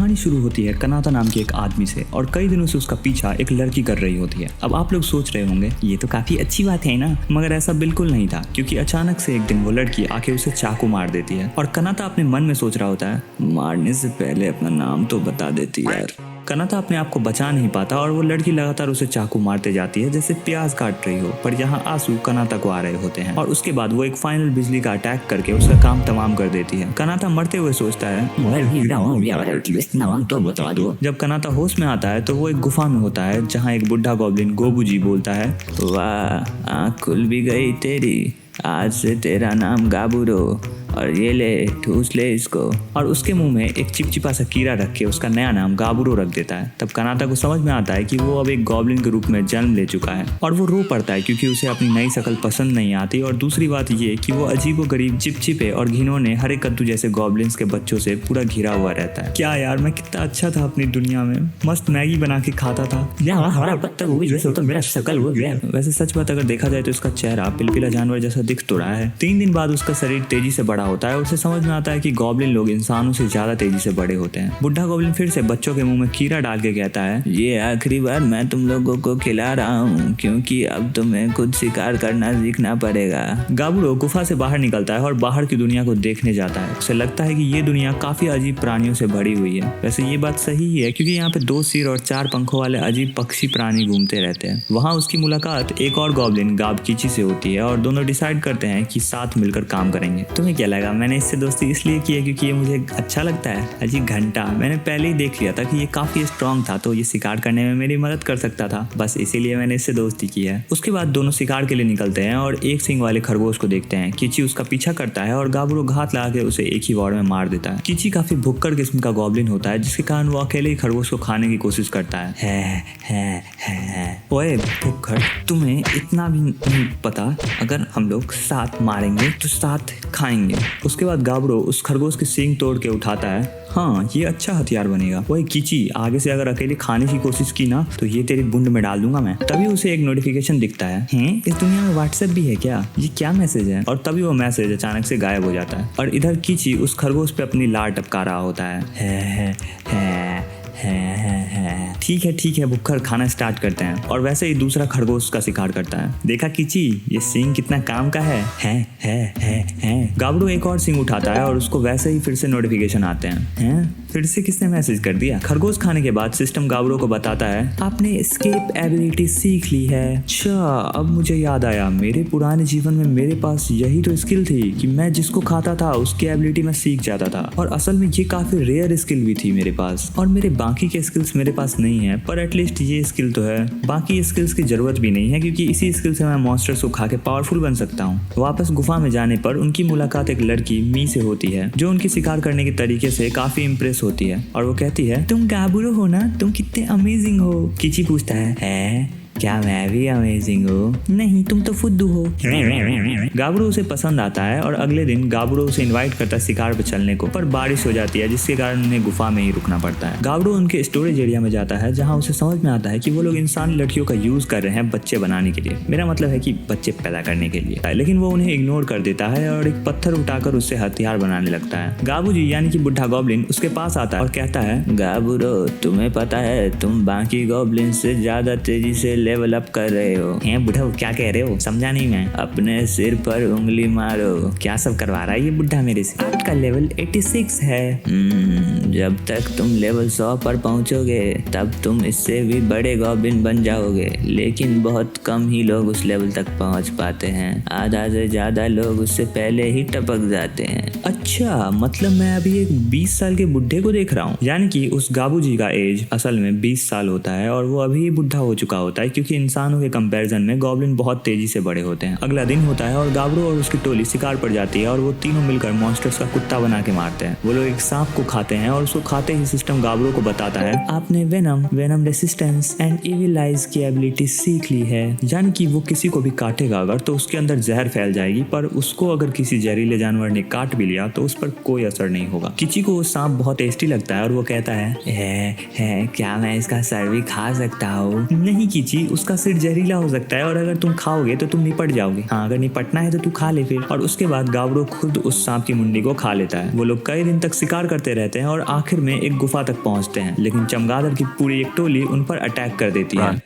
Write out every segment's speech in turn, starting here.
कहानी शुरू होती है कनाता नाम के एक आदमी से और कई दिनों से उसका पीछा एक लड़की कर रही होती है। अब आप लोग सोच रहे होंगे ये तो काफी अच्छी बात है ना, मगर ऐसा बिल्कुल नहीं था, क्योंकि अचानक से एक दिन वो लड़की आके उसे चाकू मार देती है और कनाता अपने मन में सोच रहा होता है मारने से पहले अपना नाम तो बता देती यार। कनाता अपने आप को बचा नहीं पाता और वो लड़की लगातार उसे चाकू मारते जाती है जैसे प्याज काट रही हो, पर यहाँ आंसू कनाता को आ रहे होते हैं। और उसके बाद वो एक फाइनल बिजली का अटैक करके उसका काम तमाम कर देती है। कनाता मरते हुए सोचता है जब कनाता होश में आता है तो वो एक गुफा में होता है जहाँ एक बुढ़ा गॉब्लिन गोबूजी बोलता है, वाह आँख खुल भी गई तेरी, आज से तेरा नाम गाबूरो और ये ले ठूस ले इसको। और उसके मुंह में एक चिपचिपा सा कीड़ा रख के उसका नया नाम गाबूरो रख देता है। तब कनाता को समझ में आता है कि वो अब एक गॉब्लिन के रूप में जन्म ले चुका है और वो रो पड़ता है क्योंकि उसे अपनी नई शक्ल पसंद नहीं आती। और दूसरी बात ये कि वो अजीबोगरीब चिपचिपे और घिनौने हरे कद्दू जैसे गॉब्लिन्स के बच्चों से पूरा घिरा हुआ रहता है। क्या यार, मैं कितना अच्छा था अपनी दुनिया में, मस्त मैगी बना के खाता था। वैसे सच बात अगर देखा जाए तो उसका चेहरा पिलपिला जानवर जैसा दिख तो रहा है। 3 दिन बाद उसका शरीर तेजी से बड़ा होता है और उसे समझ में आता है कि गॉब्लिन लोग इंसानों से ज्यादा तेजी से बड़े होते हैं। बुढ़ा गॉब्लिन फिर से बच्चों के मुंह में कीड़ा डाल के कहता है, ये आखिरी बार मैं तुम लोगों को खिला रहा हूँ क्योंकि अब तुम्हें खुद शिकार करना सीखना पड़ेगा। गाबूरो गुफा से बाहर निकलता है और बाहर की दुनिया को देखने जाता है। उसे लगता है कि ये दुनिया काफी अजीब प्राणियों से भरी हुई है। वैसे ये बात सही ही है क्योंकि यहाँ पे 2 सिर और 4 पंखों वाले अजीब पक्षी प्राणी घूमते रहते हैं। वहाँ उसकी मुलाकात एक और गॉब्लिन गाब कीची से होती है और दोनों डिसाइड करते हैं कि साथ मिलकर काम करेंगे। तुम्हें क्या लगा? मैंने इससे दोस्ती इसलिए की है क्योंकि ये मुझे अच्छा लगता है। अजी घंटा, मैंने पहले ही देख लिया था कि ये काफी स्ट्रांग था तो ये शिकार करने में मेरी मदद कर सकता था, बस इसीलिए मैंने इससे दोस्ती की है। उसके बाद दोनों शिकार के लिए निकलते हैं और एक सिंग वाले खरगोश को देखते हैं। कीची उसका पीछा करता है और गाबूरो घात लगा के उसे एक ही वार में मार देता है। कीची काफी भुक्कड़ किस्म का गॉब्लिन होता है जिसके कारण वो अकेले ही खरगोश को खाने की कोशिश करता है। ओए भुक्कड़, तुम्हें इतना भी नहीं पता, अगर हम लोग साथ मारेंगे तो साथ खाएंगे। उसके बाद गाबूरो उस खरगोश की सींग तोड़ के उठाता है। हाँ, ये अच्छा हथियार बनेगा। वही कीची, आगे से अगर अकेले खाने की कोशिश की ना तो ये तेरी बुंड में डाल दूंगा मैं। तभी उसे एक नोटिफिकेशन दिखता है, इस दुनिया में व्हाट्सएप भी है क्या? ये क्या मैसेज है? और तभी वो मैसेज अचानक से गायब हो जाता है और इधर कीची उस खरगोश पे अपनी लार टपका रहा होता है। ठीक है भुक्खड़, खाना स्टार्ट करते हैं। और वैसे ही दूसरा खरगोश का शिकार करता है। देखा कीची, ये सींग कितना काम का है। गाबूरो एक और सींग उठाता है और उसको वैसे ही फिर से नोटिफिकेशन आते हैं। फिर से किसने मैसेज कर दिया? खरगोश खाने के बाद सिस्टम गाबूरो को बताता है, आपने एस्केप एबिलिटी सीख ली है। अच्छा, अब मुझे याद आया, मेरे पुराने जीवन में मेरे पास यही तो स्किल थी कि मैं जिसको खाता था उसकी एबिलिटी में सीख जाता था। और असल में ये काफी रेयर स्किल भी थी मेरे पास, और मेरे बाकी के स्किल्स मेरे पास नहीं है, पर एटलीस्ट ये स्किल तो है। बाकी स्किल्स की जरूरत भी नहीं है क्योंकि इसी स्किल से मैं मॉन्स्टर्स को खा के पावरफुल बन सकता हूँ। वापस गुफा में जाने पर उनकी मुलाकात एक लड़की मी से होती है जो उनकी शिकार करने के तरीके से काफी इम्प्रेस होती है और वो कहती है, तुम गाबूरो हो ना, तुम कितने अमेजिंग हो। कीची पूछता है क्या मैं भी अमेजिंग हूँ? नहीं, तुम तो फुद्दू हो। गाबूरो उसे पसंद आता है और अगले दिन गाबूरो उसे इनवाइट करता है शिकार पर चलने को, पर बारिश हो जाती है जिसके कारण उन्हें गुफा में ही रुकना पड़ता है। गाबूरो उनके स्टोरेज एरिया में जाता है जहाँ उसे समझ में आता है कि वो लोग इंसान लड़कियों का यूज कर रहे हैं बच्चे बनाने के लिए। मेरा मतलब है कि बच्चे पैदा करने के लिए। लेकिन वो उन्हें इग्नोर कर देता है और एक पत्थर उठाकर उससे हथियार बनाने लगता है। गाबूजी यानी कि बुढ़ा गॉब्लिन उसके पास आता है और कहता है, गाबूरो तुम्हें पता है तुम बाकी गॉब्लिन से ज्यादा तेजी से लेवल अप कर रहे हो। बुढ़ा क्या कह रहे हो? समझा नहीं मैं। अपने सिर पर उंगली मारो। क्या सब करवा रहा है ये बुढ़ा मेरे से? आपका लेवल 86 है। जब तक तुम लेवल 100 पर पहुंचोगे तब तुम इससे भी बड़े गॉब्लिन बन जाओगे, लेकिन बहुत कम ही लोग उस लेवल तक पहुंच पाते हैं। आधा से ज्यादा लोग उससे पहले ही टपक जाते हैं। अच्छा, मतलब मैं अभी एक 20 साल के बुढ़े को देख रहा हूँ। यानी कि उस गाबूजी का एज असल में 20 साल होता है और वो अभी बुढ़ा हो चुका होता है क्योंकि इंसानों के कंपैरिजन में गॉब्लिन बहुत तेजी से बड़े होते हैं। अगला दिन होता है और गाबूरो और उसकी टोली शिकार पर जाती है और वो तीनों मिलकर मॉन्स्टर्स का कुत्ता बना के मारते हैं। वो लोग एक सांप को खाते हैं और उसको खाते ही सिस्टम गाबूरो को बताता है, आपने venom resistance and evil eyes की एबिलिटी सीख ली है। यानी कि वो किसी को भी काटेगा अगर तो उसके अंदर जहर फैल जाएगी, पर उसको अगर किसी जहरीले जानवर ने काट भी लिया तो उस पर कोई असर नहीं होगा। कीची को वो सांप बहुत टेस्टी लगता है और वो कहता है क्या मैं इसका सर भी खा सकता हूँ? नहीं कीची, उसका सिर जहरीला हो सकता है और अगर तुम खाओगे तो तुम निपट जाओगे। हाँ, अगर निपटना है तो तू खा ले फिर। और उसके बाद गाब्रो खुद उस सांप की मुंडी को खा लेता है। वो लोग कई दिन तक शिकार करते रहते हैं और आखिर में एक गुफा तक पहुंचते हैं, लेकिन चमगादड़ की पूरी एक टोली उन पर अटैक कर देती है।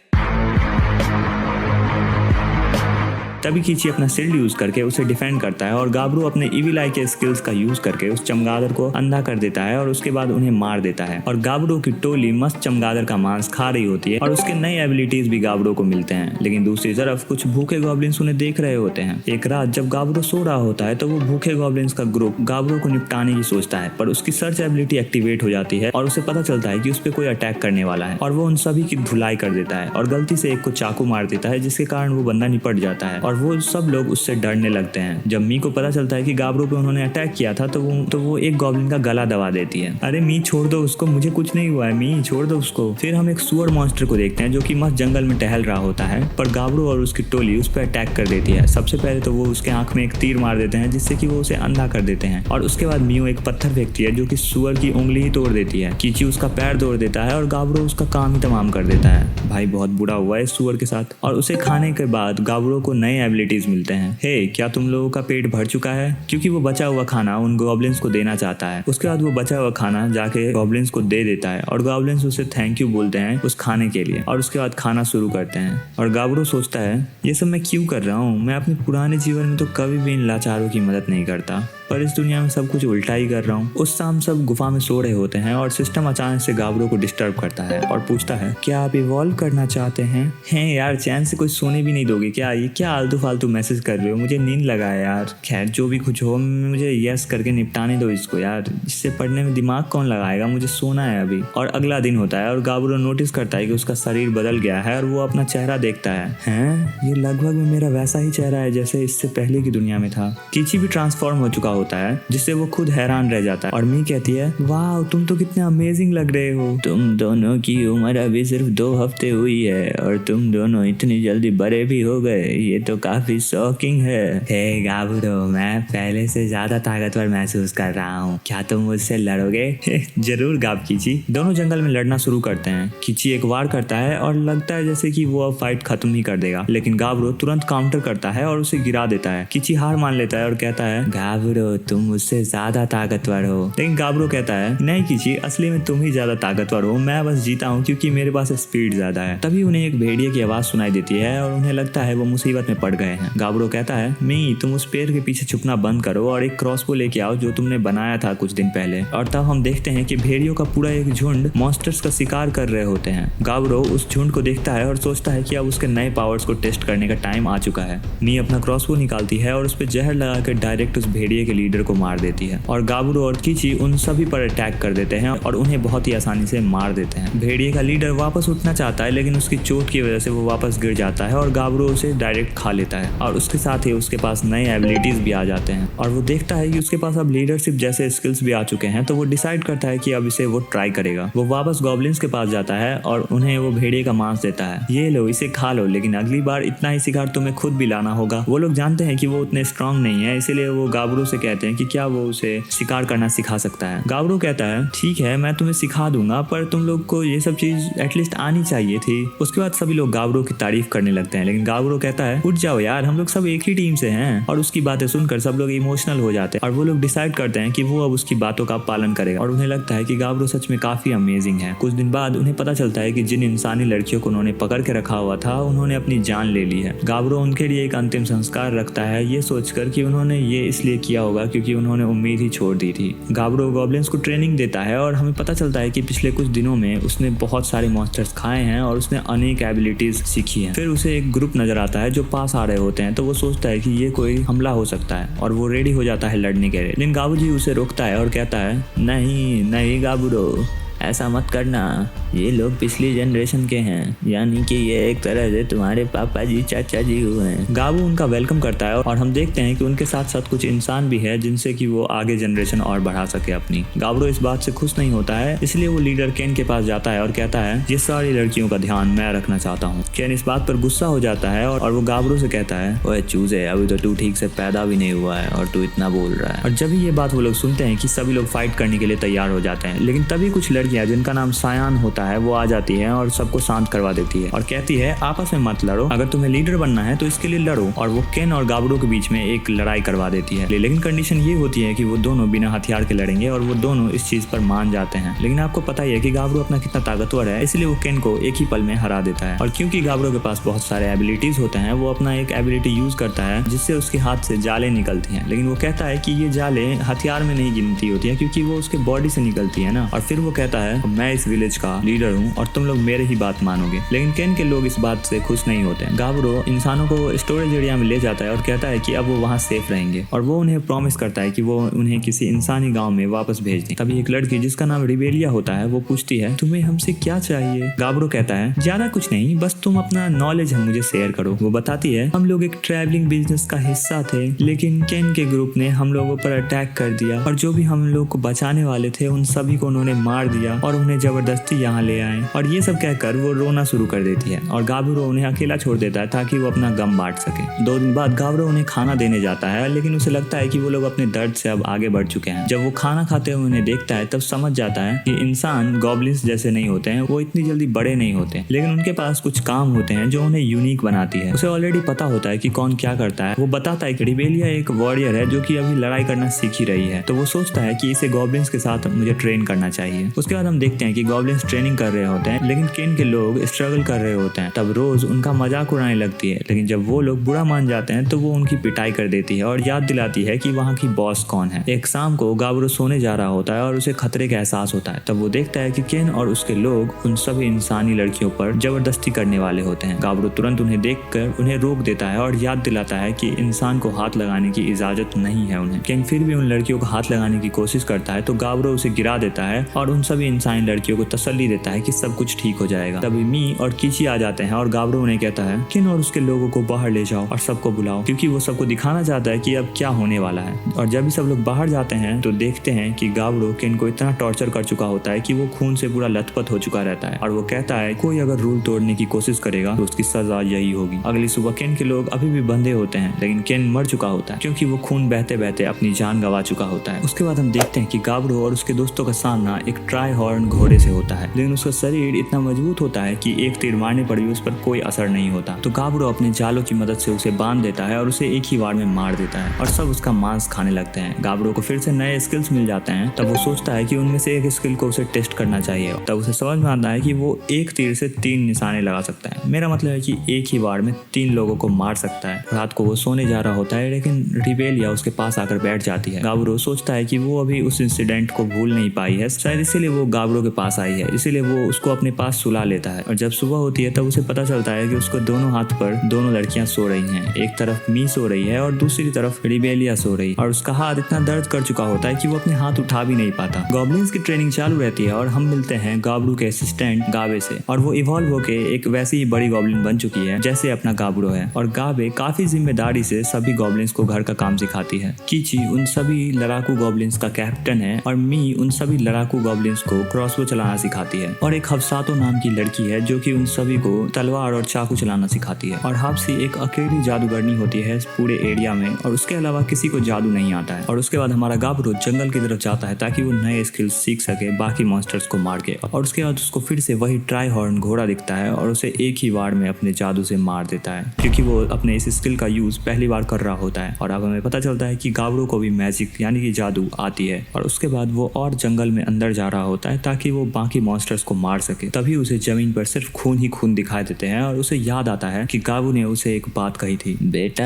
तभी कीची अपना शील्ड यूज करके उसे डिफेंड करता है और गाब्रो अपने इविल आई के स्किल्स का यूज करके उस चमगादड़ को अंधा कर देता है और उसके बाद उन्हें मार देता है। और गाब्रो की टोली मस्त चमगादड़ का मांस खा रही होती है और उसके नए एबिलिटीज भी गाब्रो को मिलते हैं। लेकिन दूसरी तरफ कुछ भूखे गॉब्लिन्स उन्हें देख रहे होते हैं। एक रात जब गाब्रो सो रहा होता है तो वो भूखे गॉब्लिन्स का ग्रुप गाब्रो को निपटाने की सोचता है, पर उसकी सर्च एबिलिटी एक्टिवेट हो जाती है और उसे पता चलता है कि उस पर कोई अटैक करने वाला है और वो उन सभी की धुलाई कर देता है और गलती से एक को चाकू मार देता है, जिसके कारण वो बंदा निपट जाता है और वो सब लोग उससे डरने लगते हैं। जब मी को पता चलता है कि गाब्रो पे उन्होंने अटैक किया था तो वो एक गॉब्लिन का गला दबा देती है। अरे मी छोड़ दो उसको, मुझे कुछ नहीं हुआ है, मी छोड़ दो उसको। फिर हम एक सुअर मॉन्स्टर को देखते हैं जो कि मस्त जंगल में टहल रहा होता है, पर गाब्रो और उसकी टोली उस पर अटैक कर देती है। सबसे पहले तो वो उसके आंख में एक तीर मार देते हैं जिससे कि वो उसे अंधा कर देते हैं और उसके बाद मियो एक पत्थर फेंकती है जो कि सुअर की उंगली ही तोड़ देती है। कीची उसका पैर तोड़ देता है और गाब्रो उसका काम ही तमाम कर देता है। भाई बहुत बुरा हुआ है सुअर के साथ। और उसे खाने के बाद गाब्रो को नए एबिलिटीज मिलते हैं। हे, क्या तुम लोगों का पेट भर चुका है? क्योंकि वो बचा हुआ खाना उन गॉब्लिन्स को देना चाहता है। उसके बाद वो बचा हुआ खाना जाके गॉब्लिन्स को दे देता है और गॉब्लिन्स उसे थैंक यू बोलते हैं उस खाने के लिए और उसके बाद खाना शुरू करते हैं। और गाब्रो सोचता है ये सब मैं क्यों कर रहा हूँ? मैं अपने पुराने जीवन में तो कभी भी इन लाचारों की मदद नहीं करता, पर इस दुनिया में सब कुछ उल्टा ही कर रहा हूँ। उस शाम सब गुफा में सो रहे होते हैं और सिस्टम अचानक से गाब्रो को डिस्टर्ब करता है और पूछता है क्या आप इवॉल्व करना चाहते हैं? हैं यार, चैन से कुछ सोने भी नहीं दोगे क्या? ये क्या आलतू फालतू मैसेज कर रहे हो? मुझे नींद लगा है यार। खैर जो भी कुछ हो, मुझे यस करके निपटाने दो इसको यार, इससे पढ़ने में दिमाग कौन लगाएगा, मुझे सोना है अभी। और अगला दिन होता है और गाब्रो नोटिस करता है कि उसका शरीर बदल गया है और वो अपना चेहरा देखता है। हैं, ये लगभग मेरा वैसा ही चेहरा है जैसे इससे पहले की दुनिया में था। कीची भी ट्रांसफॉर्म हो चुका होता है जिससे वो खुद हैरान रह जाता है और मी कहती है वाह तुम तो कितने अमेजिंग लग रहे हो। तुम दोनों की उम्र अभी सिर्फ 2 हफ्ते हुई है और तुम दोनों इतनी जल्दी बड़े भी हो गए, ये तो काफी शॉकिंग है। हे गाब्रो, मैं पहले से ज्यादा ताकतवर महसूस कर रहा हूँ, क्या तुम मुझसे लड़ोगे? जरूर गाब कीची। दोनों जंगल में लड़ना शुरू करते हैं। कीची एक वार करता है और लगता है जैसे कि वो अब फाइट खत्म ही कर देगा, लेकिन गाब्रो तुरंत काउंटर करता है और उसे गिरा देता है। कीची हार मान लेता है और कहता है गाब्रो तुम मुझसे ज्यादा ताकतवर हो। लेकिन गाब्रो कहता है नहीं कीची, असली में तुम ही ज्यादा ताकतवर हो, मैं बस जीता हूँ क्योंकि मेरे पास स्पीड ज्यादा है। तभी उन्हें एक भेड़िए की आवाज सुनाई देती है और उन्हें लगता है वो मुसीबत में पड़ गए हैं। गाब्रो कहता है मी तुम उस पेड़ के पीछे छुपना बंद करो और एक क्रॉसबो लेके आओ जो तुमने बनाया था कुछ दिन पहले। और तब हम देखते हैं कि भेड़ियों का पूरा एक झुंड मॉन्स्टर्स का शिकार कर रहे होते हैं। गाब्रो उस झुंड को देखता है और सोचता है कि अब उसके नए पावर्स को टेस्ट करने का टाइम आ चुका है। मी अपना क्रॉसबो निकालती है और उस पर जहर लगाकर डायरेक्ट उस भेड़िए के लीडर को मार देती है और गाब्रो और कीची उन सभी पर अटैक कर देते हैं और उन्हें बहुत ही आसानी से मार देते हैं। भेड़िए का लीडर वापस उठना चाहता है लेकिन उसकी चोट की वजह से वो वापस गिर जाता है और गाब्रो उसे डायरेक्ट खा लेता है और उसके साथ ही उसके पास नए एबिलिटीज भी आ जाते हैं और वो देखता है कि उसके पास अब लीडरशिप जैसे स्किल्स भी आ चुके हैं, तो वो डिसाइड करता है कि अब इसे वो ट्राई करेगा। वो वापस गॉब्लिन्स के पास जाता है और उन्हें वो भेड़िए का मांस देता है, ये लो इसे खा लो, लेकिन अगली बार इतना ही शिकार तुम्हें खुद भी लाना होगा। वो लोग जानते हैं कि वो उतने स्ट्रांग नहीं है, इसीलिए वो गाब्रो से कहते हैं कि क्या वो उसे शिकार करना सिखा सकता है। गाब्रो कहता है ठीक है मैं तुम्हें सिखा दूंगा, पर तुम लोग को ये सब चीज एटलीस्ट आनी चाहिए थी। उसके बाद सभी लोग गाब्रो की तारीफ करने लगते हैं, लेकिन गाब्रो कहता है उठ जाओ यार, हम लोग सब एक ही टीम से हैं। और उसकी बातें सुनकर सब लोग इमोशनल हो जाते हैं और वो लोग डिसाइड करते हैं कि वो अब उसकी बातों का पालन करेगा और उन्हें लगता है कि गाब्रो सच में काफी अमेजिंग है। कुछ दिन बाद उन्हें पता चलता है कि जिन इंसानी लड़कियों को उन्होंने पकड़ के रखा हुआ था उन्होंने अपनी जान ले ली है। गाब्रो उनके लिए एक अंतिम संस्कार रखता है, ये सोचकर कि उन्होंने ये इसलिए किया होगा क्योंकि उन्होंने उम्मीद ही छोड़ दी थी। गाब्रो गॉब्लिन्स को ट्रेनिंग देता है और हमें पता चलता है कि पिछले कुछ दिनों में उसने बहुत सारे मॉन्स्टर्स खाए हैं और उसने अनेक एबिलिटीज सीखी हैं। फिर उसे एक ग्रुप नजर आता है जो पास आ रहे होते हैं, तो वो सोचता है कि ये कोई हमला हो सकता है और वो रेडी हो जाता है लड़ने के लिए। लेकिन गाबूजी उसे रोकता है और कहता है नहीं नहीं गाबूरो, ऐसा मत करना, ये लोग पिछली जनरेशन के हैं, यानी कि ये एक तरह से तुम्हारे पापा जी चाचा जी हुए हैं। गाबू उनका वेलकम करता है और हम देखते हैं कि उनके साथ साथ कुछ इंसान भी है जिनसे कि वो आगे जनरेशन और बढ़ा सके अपनी। गाबरो इस बात से खुश नहीं होता है, इसलिए वो लीडर केन के पास जाता है और कहता है ये सारी लड़कियों का ध्यान मैं रखना चाहता हूँ। केन इस बात पर गुस्सा हो जाता है और वो गाबरो से कहता है ओए चूजे, अभी तो तू ठीक से पैदा भी नहीं हुआ है और तू इतना बोल रहा है। और जब ये बात वो लोग सुनते हैं कि सभी लोग फाइट करने के लिए तैयार हो जाते हैं, लेकिन तभी कुछ लड़कियां लड़कियां जिनका नाम सायान होता है वो आ जाती है और सबको शांत करवा देती है और कहती है आपस में मत लड़ो, अगर तुम्हें लीडर बनना है तो इसके लिए लड़ो। और वो केन और गाबरो के बीच में एक लड़ाई करवा देती है, लेकिन कंडीशन ये होती है कि वो दोनों बिना हथियार के लड़ेंगे और वो दोनों इस चीज पर मान जाते हैं। लेकिन आपको पता ही है कि गाबरो अपना कितना ताकतवर है, इसलिए वो केन को एक ही पल में हरा देता है। और क्योंकि गाबरो के पास बहुत सारे एबिलिटीज होते हैं, वो अपना एक एबिलिटी यूज करता है जिससे उसके हाथ से जाले निकलती हैं। लेकिन वो कहता है कि ये जाले हथियार में नहीं गिनती होती है क्योंकि वो उसके बॉडी से निकलती है ना। और फिर वो कहता है मैं इस विलेज का लीडर हूँ और तुम लोग मेरे ही बात मानोगे। लेकिन केन के लोग इस बात से खुश नहीं होते हैं। गाबरो इंसानों को स्टोरेज एरिया में ले जाता है और कहता है कि अब वो वहाँ सेफ रहेंगे और वो उन्हें प्रॉमिस करता है कि वो उन्हें किसी इंसानी गांव में वापस भेज दे। तभी एक लड़की जिसका नाम रिबेलिया होता है वो पूछती है तुम्हें हमसे क्या चाहिए। गाबरो कहता है ज्यादा कुछ नहीं, बस तुम अपना नॉलेज हम मुझे शेयर करो। वो बताती है हम लोग एक ट्रैवलिंग बिजनेस का हिस्सा थे, लेकिन केन के ग्रुप ने हम लोगों पर अटैक कर दिया और जो भी हम लोग को बचाने वाले थे उन सभी को उन्होंने मार दिया और उन्हें जबरदस्ती यहाँ ले आए। और ये सब कहकर वो रोना शुरू कर देती है और गाबरो उन्हें अकेला छोड़ देता है ताकि वो अपना गम बांट सके। 2 दिन बाद गाबरो उन्हें खाना देने जाता है, लेकिन उसे लगता है कि वो लोग अपने दर्द से अब आगे बढ़ चुके हैं। जब वो खाना खाते हुए उन्हें देखता है तब समझ जाता है कि इंसान गॉब्लिन्स जैसे नहीं होते हैं, वो इतनी जल्दी बड़े नहीं होते, लेकिन उनके पास कुछ काम होते हैं जो उन्हें यूनिक बनाती है। उसे ऑलरेडी पता होता है कि कौन क्या करता है। वो बताता है कि रिबेलिया एक वॉरियर है जो कि अभी लड़ाई करना सीख ही रही है, तो वो सोचता है कि इसे गॉब्लिन्स के साथ मुझे ट्रेन करना चाहिए। उसके बाद हम देखते हैं कि गॉब्लिन्स ट्रेनिंग कर रहे होते हैं, लेकिन केन के लोग स्ट्रगल कर रहे होते हैं। तब रोज उनका मजाक उड़ाने लगती है, लेकिन जब वो लोग बुरा मान जाते हैं तो वो उनकी पिटाई कर देती है और याद दिलाती है कि वहाँ की बॉस कौन है। एक शाम को गाबरो सोने जा रहा होता है और उसे खतरे का एहसास होता है। तब वो देखता है कि केन और उसके लोग उन सभी इंसानी लड़कियों पर जबरदस्ती करने वाले होते हैं। गाबरो तुरंत उन्हें देखकर उन्हें रोक देता है और याद दिलाता है कि इंसान को हाथ लगाने की इजाजत नहीं है उन्हें। केन फिर भी उन लड़कियों को हाथ लगाने की कोशिश करता है तो गाबरो उसे गिरा देता है और उन सभी इंसानी लड़कियों को तसल्ली देता है कि सब कुछ ठीक हो जाएगा। तभी मी और किची आ जाते हैं और गाबरो उन्हें कहता है केन और उसके लोगों को बाहर ले जाओ और सबको बुलाओ, क्योंकि वो सबको दिखाना चाहता है कि अब क्या होने वाला है। और जब भी सब लोग बाहर जाते हैं तो देखते हैं कि गाबरो केन को इतना टॉर्चर कर चुका होता है कि वो खून से पूरा लथपथ हो चुका रहता है। और वो कहता है कोई अगर रूल तोड़ने की कोशिश करेगा तो उसकी सजा यही होगी। अगली सुबह केन के लोग अभी भी बंधे होते हैं, लेकिन केन मर चुका होता है क्योंकि वो खून बहते बहते अपनी जान गंवा चुका होता है। उसके बाद हम देखते हैं कि गाबरो और उसके दोस्तों का सामना एक ट्राई हॉर्न घोड़े से होता है, लेकिन उसका शरीर इतना मजबूत होता है कि एक तीर मारने पर भी उस पर कोई असर नहीं होता। तो गाबरो अपने जालों की मदद से उसे बांध देता है और उसे एक ही बार में मार देता है और सब उसका मांस खाने लगते हैं। गाबरो को फिर से नए स्किल्स मिल जाते हैं। तब वो सोचता है कि उनमें से एक स्किल को उसे टेस्ट करना चाहिए। तब उसे समझ में आता है कि वो एक तीर से 3 निशाने लगा सकता है। मेरा मतलब है कि एक ही बार में 3 लोगों को मार सकता है। रात को वो सोने जा रहा होता है, लेकिन रिबेलिया उसके पास आकर बैठ जाती है। गाबरो सोचता है कि वो अभी उस इंसिडेंट को भूल नहीं पाई है, शायद इसीलिए वो गाबरो के पास आई है, इसीलिए वो उसको अपने पास सुला लेता है। और जब सुबह होती है तब उसे पता चलता है कि उसको दोनों हाथ पर दोनों लड़कियां सो रही हैं। एक तरफ मी सो रही है और दूसरी तरफ रिबेलिया सो रही, और उसका हाथ इतना दर्द कर चुका होता है कि वो अपने हाथ उठा भी नहीं पाता। गॉब्लिन्स की ट्रेनिंग चालू रहती है और हम मिलते हैं गाबरो के असिस्टेंट गाबे से, और वो इवॉल्व होके एक वैसी ही बड़ी गॉब्लिन बन चुकी है जैसे अपना गाबरो है। और गाबे काफी जिम्मेदारी से सभी गॉब्लिन्स को घर का काम सिखाती है। कीची उन सभी लड़ाकू गॉब्लिन्स का कैप्टन है और मी उन सभी लड़ाकू गॉब्लिन्स को क्रॉसबो चलाना सिखाती है। और एक हफ्सातो नाम की लड़की है जो कि उन सभी को तलवार और चाकू चलाना सिखाती है। और हाफसी एक अकेली जादूगरनी होती है इस पूरे एरिया में, और उसके अलावा किसी को जादू नहीं आता है। और उसके बाद हमारा गाबरो जंगल की तरफ जाता है ताकि वो नए स्किल्स सीख सके बाकी मॉन्स्टर्स को मार के। और उसके बाद उसको फिर से वही ट्राई हॉर्न घोड़ा दिखता है और उसे एक ही बार में अपने जादू से मार देता है, क्योंकि वो अपने इस स्किल का यूज पहली बार कर रहा होता है। और अब हमें पता चलता है कि गाबरो को भी मैजिक यानी कि जादू आती है। और उसके बाद वो और जंगल में अंदर जा रहा होता है ताकि वो बाकी मॉन्स्टर्स को मार सके। तभी उसे जमीन पर सिर्फ खून ही खून दिखाई देते हैं और उसे याद आता है कि गाबू ने उसे एक बात कही थी, बेटा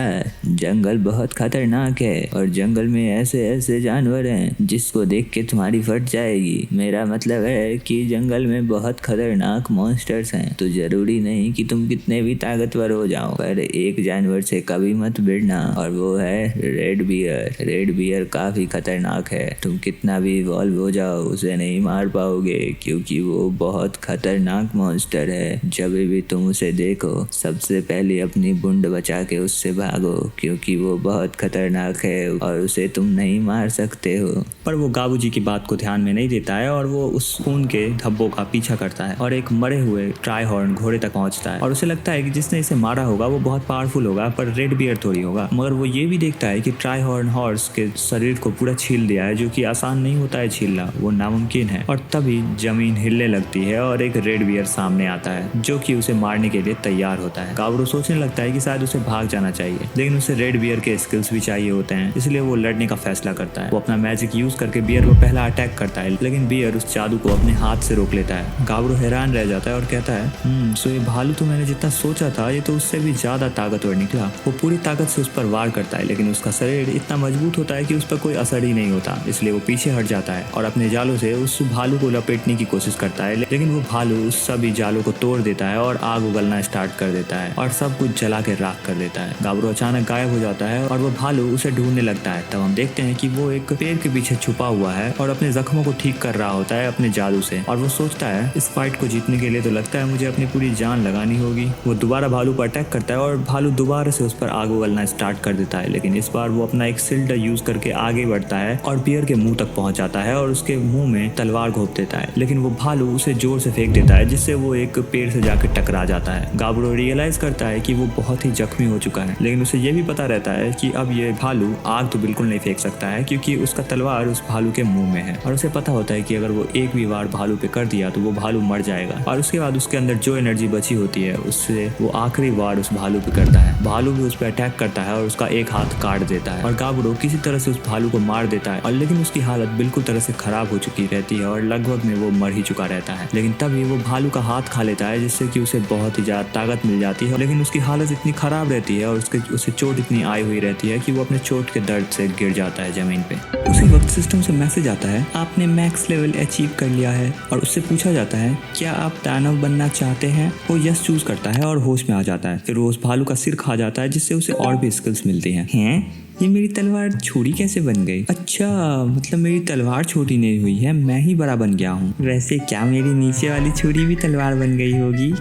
जंगल बहुत खतरनाक है और जंगल में ऐसे ऐसे जानवर हैं जिसको देख के तुम्हारी फट जाएगी। मेरा मतलब है कि जंगल में बहुत खतरनाक मॉन्स्टर्स हैं, तो जरूरी नहीं कि तुम कितने भी ताकतवर हो जाओ, पर एक जानवर से कभी मत भिड़ना, और वो है रेड बियर। रेड बियर काफी खतरनाक है, तुम कितना भी इवॉल्व हो जाओ उसे नहीं मार पाओगे क्योंकि वो बहुत खतरनाक मॉन्स्टर है। जब भी तुम उसे देखो सबसे पहले अपनी बूंद बचा के उससे भागो क्योंकि वो बहुत खतरनाक है और उसे तुम नहीं मार सकते हो। पर वो गाबू जी की बात को ध्यान में नहीं देता है और वो उस खून के धब्बों का पीछा करता है और एक मरे हुए ट्राई हॉर्न घोड़े तक पहुंचता है। और उसे लगता है कि जिसने इसे मारा होगा वो बहुत पावरफुल होगा, पर रेड बियर थोड़ी होगा। मगर वो ये भी देखता है कि ट्राई हॉर्न हॉर्स के शरीर को पूरा छील दिया है, जो कि आसान नहीं होता है छीलना, वो नामुमकिन है। और तभी जमीन हिलने लगती है और एक रेड बियर सामने आता है जो कि उसे मारने के लिए तैयार होता है। गाब्रो सोचने लगता है कि शायद उसे भाग जाना चाहिए, लेकिन उसे रेड बियर के स्किल्स भी चाहिए होते हैं, इसलिए वो लड़ने का फैसला करता है। वो अपना मैजिक यूज करके बियर को पहला अटैक करता है, लेकिन बियर उस जादू को अपने हाथ से रोक लेता है। गाब्रो हैरान रह जाता है और कहता है सो ये भालू तो मैंने जितना सोचा था ये तो उससे भी ज्यादा ताकतवर निकला। वो पूरी ताकत से उस पर वार करता है, लेकिन उसका शरीर इतना मजबूत होता है कि उस पर कोई असर ही नहीं होता, इसलिए वो पीछे हट जाता है और अपने जालों से उस भालू को लपेटने की कोशिश करता है, लेकिन वो भालू उस सभी जालों को तोड़ देता है और आग उगलना स्टार्ट कर देता है और सब कुछ जला के राख कर देता है। गाब्रो अचानक गायब हो जाता है और वो भालू उसे ढूंढने लगता है। तब हम देखते हैं कि वो एक पेड़ के पीछे छुपा हुआ है और अपने जख्मों को ठीक कर रहा होता है अपने जादू से, और वो सोचता है इस फाइट को जीतने के लिए तो लगता है मुझे अपनी पूरी जान लगानी होगी। वो दोबारा भालू पर अटैक करता है और भालू दोबारा से उस पर आग उगलना स्टार्ट कर देता है, लेकिन इस बार वो अपना एक सिल्डर यूज करके आगे बढ़ता है और बियर के मुंह तक पहुंच जाता है और उसके मुंह में तलवार घोंप देता है, लेकिन वो भालू उसे जोर से फेंक देता है जिससे वो एक पेड़ से जाकर टकरा जाता है। गाब्रो रियलाइज करता है कि वो बहुत ही जख्मी हो चुका है, लेकिन उसे ये भी पता रहता है कि अब ये भालू आग तो बिल्कुल नहीं फेंक सकता है क्योंकि उसका तलवार उस भालू के मुंह में है, और उसे पता होता है कि अगर वो एक भी वार भालू पे कर दिया तो वो भालू मर जाएगा, और उसके बाद उसके अंदर जो एनर्जी बची होती है उससे वो आखिरी वार उस भालू पे करता है। भालू भी उस पर अटैक करता है और उसका एक हाथ काट देता है और गाब्रो किसी तरह से उस भालू को मार देता है, और लेकिन उसकी हालत बिल्कुल तरह से खराब हो चुकी रहती है और लगभग में वो मर ही चुका रहता है। लेकिन तभी वो भालू का हाथ खा लेता है जिससे कि उसे बहुत ही ज्यादा ताकत मिल जाती है, लेकिन उसकी हालत इतनी खराब रहती है और उसे चोट इतनी आई हुई रहती है कि वो अपने चोट के दर्द से गिर जाता है जमीन पे। उसी वक्त सिस्टम से मैसेज आता है आपने मैक्स लेवल अचीव कर लिया है, और उससे पूछा जाता है क्या आप दानव बनना चाहते हैं। वो यस चूज करता है और होश में आ जाता है। फिर वो उस भालू का सिर खा जाता है जिससे उसे और भी स्किल्स मिलती हैं। ये मेरी तलवार छोटी कैसे बन गई? अच्छा, मतलब मेरी तलवार छोटी नहीं हुई है, मैं ही बड़ा बन गया हूँ। वैसे क्या मेरी नीचे वाली छुरी भी तलवार बन गई होगी?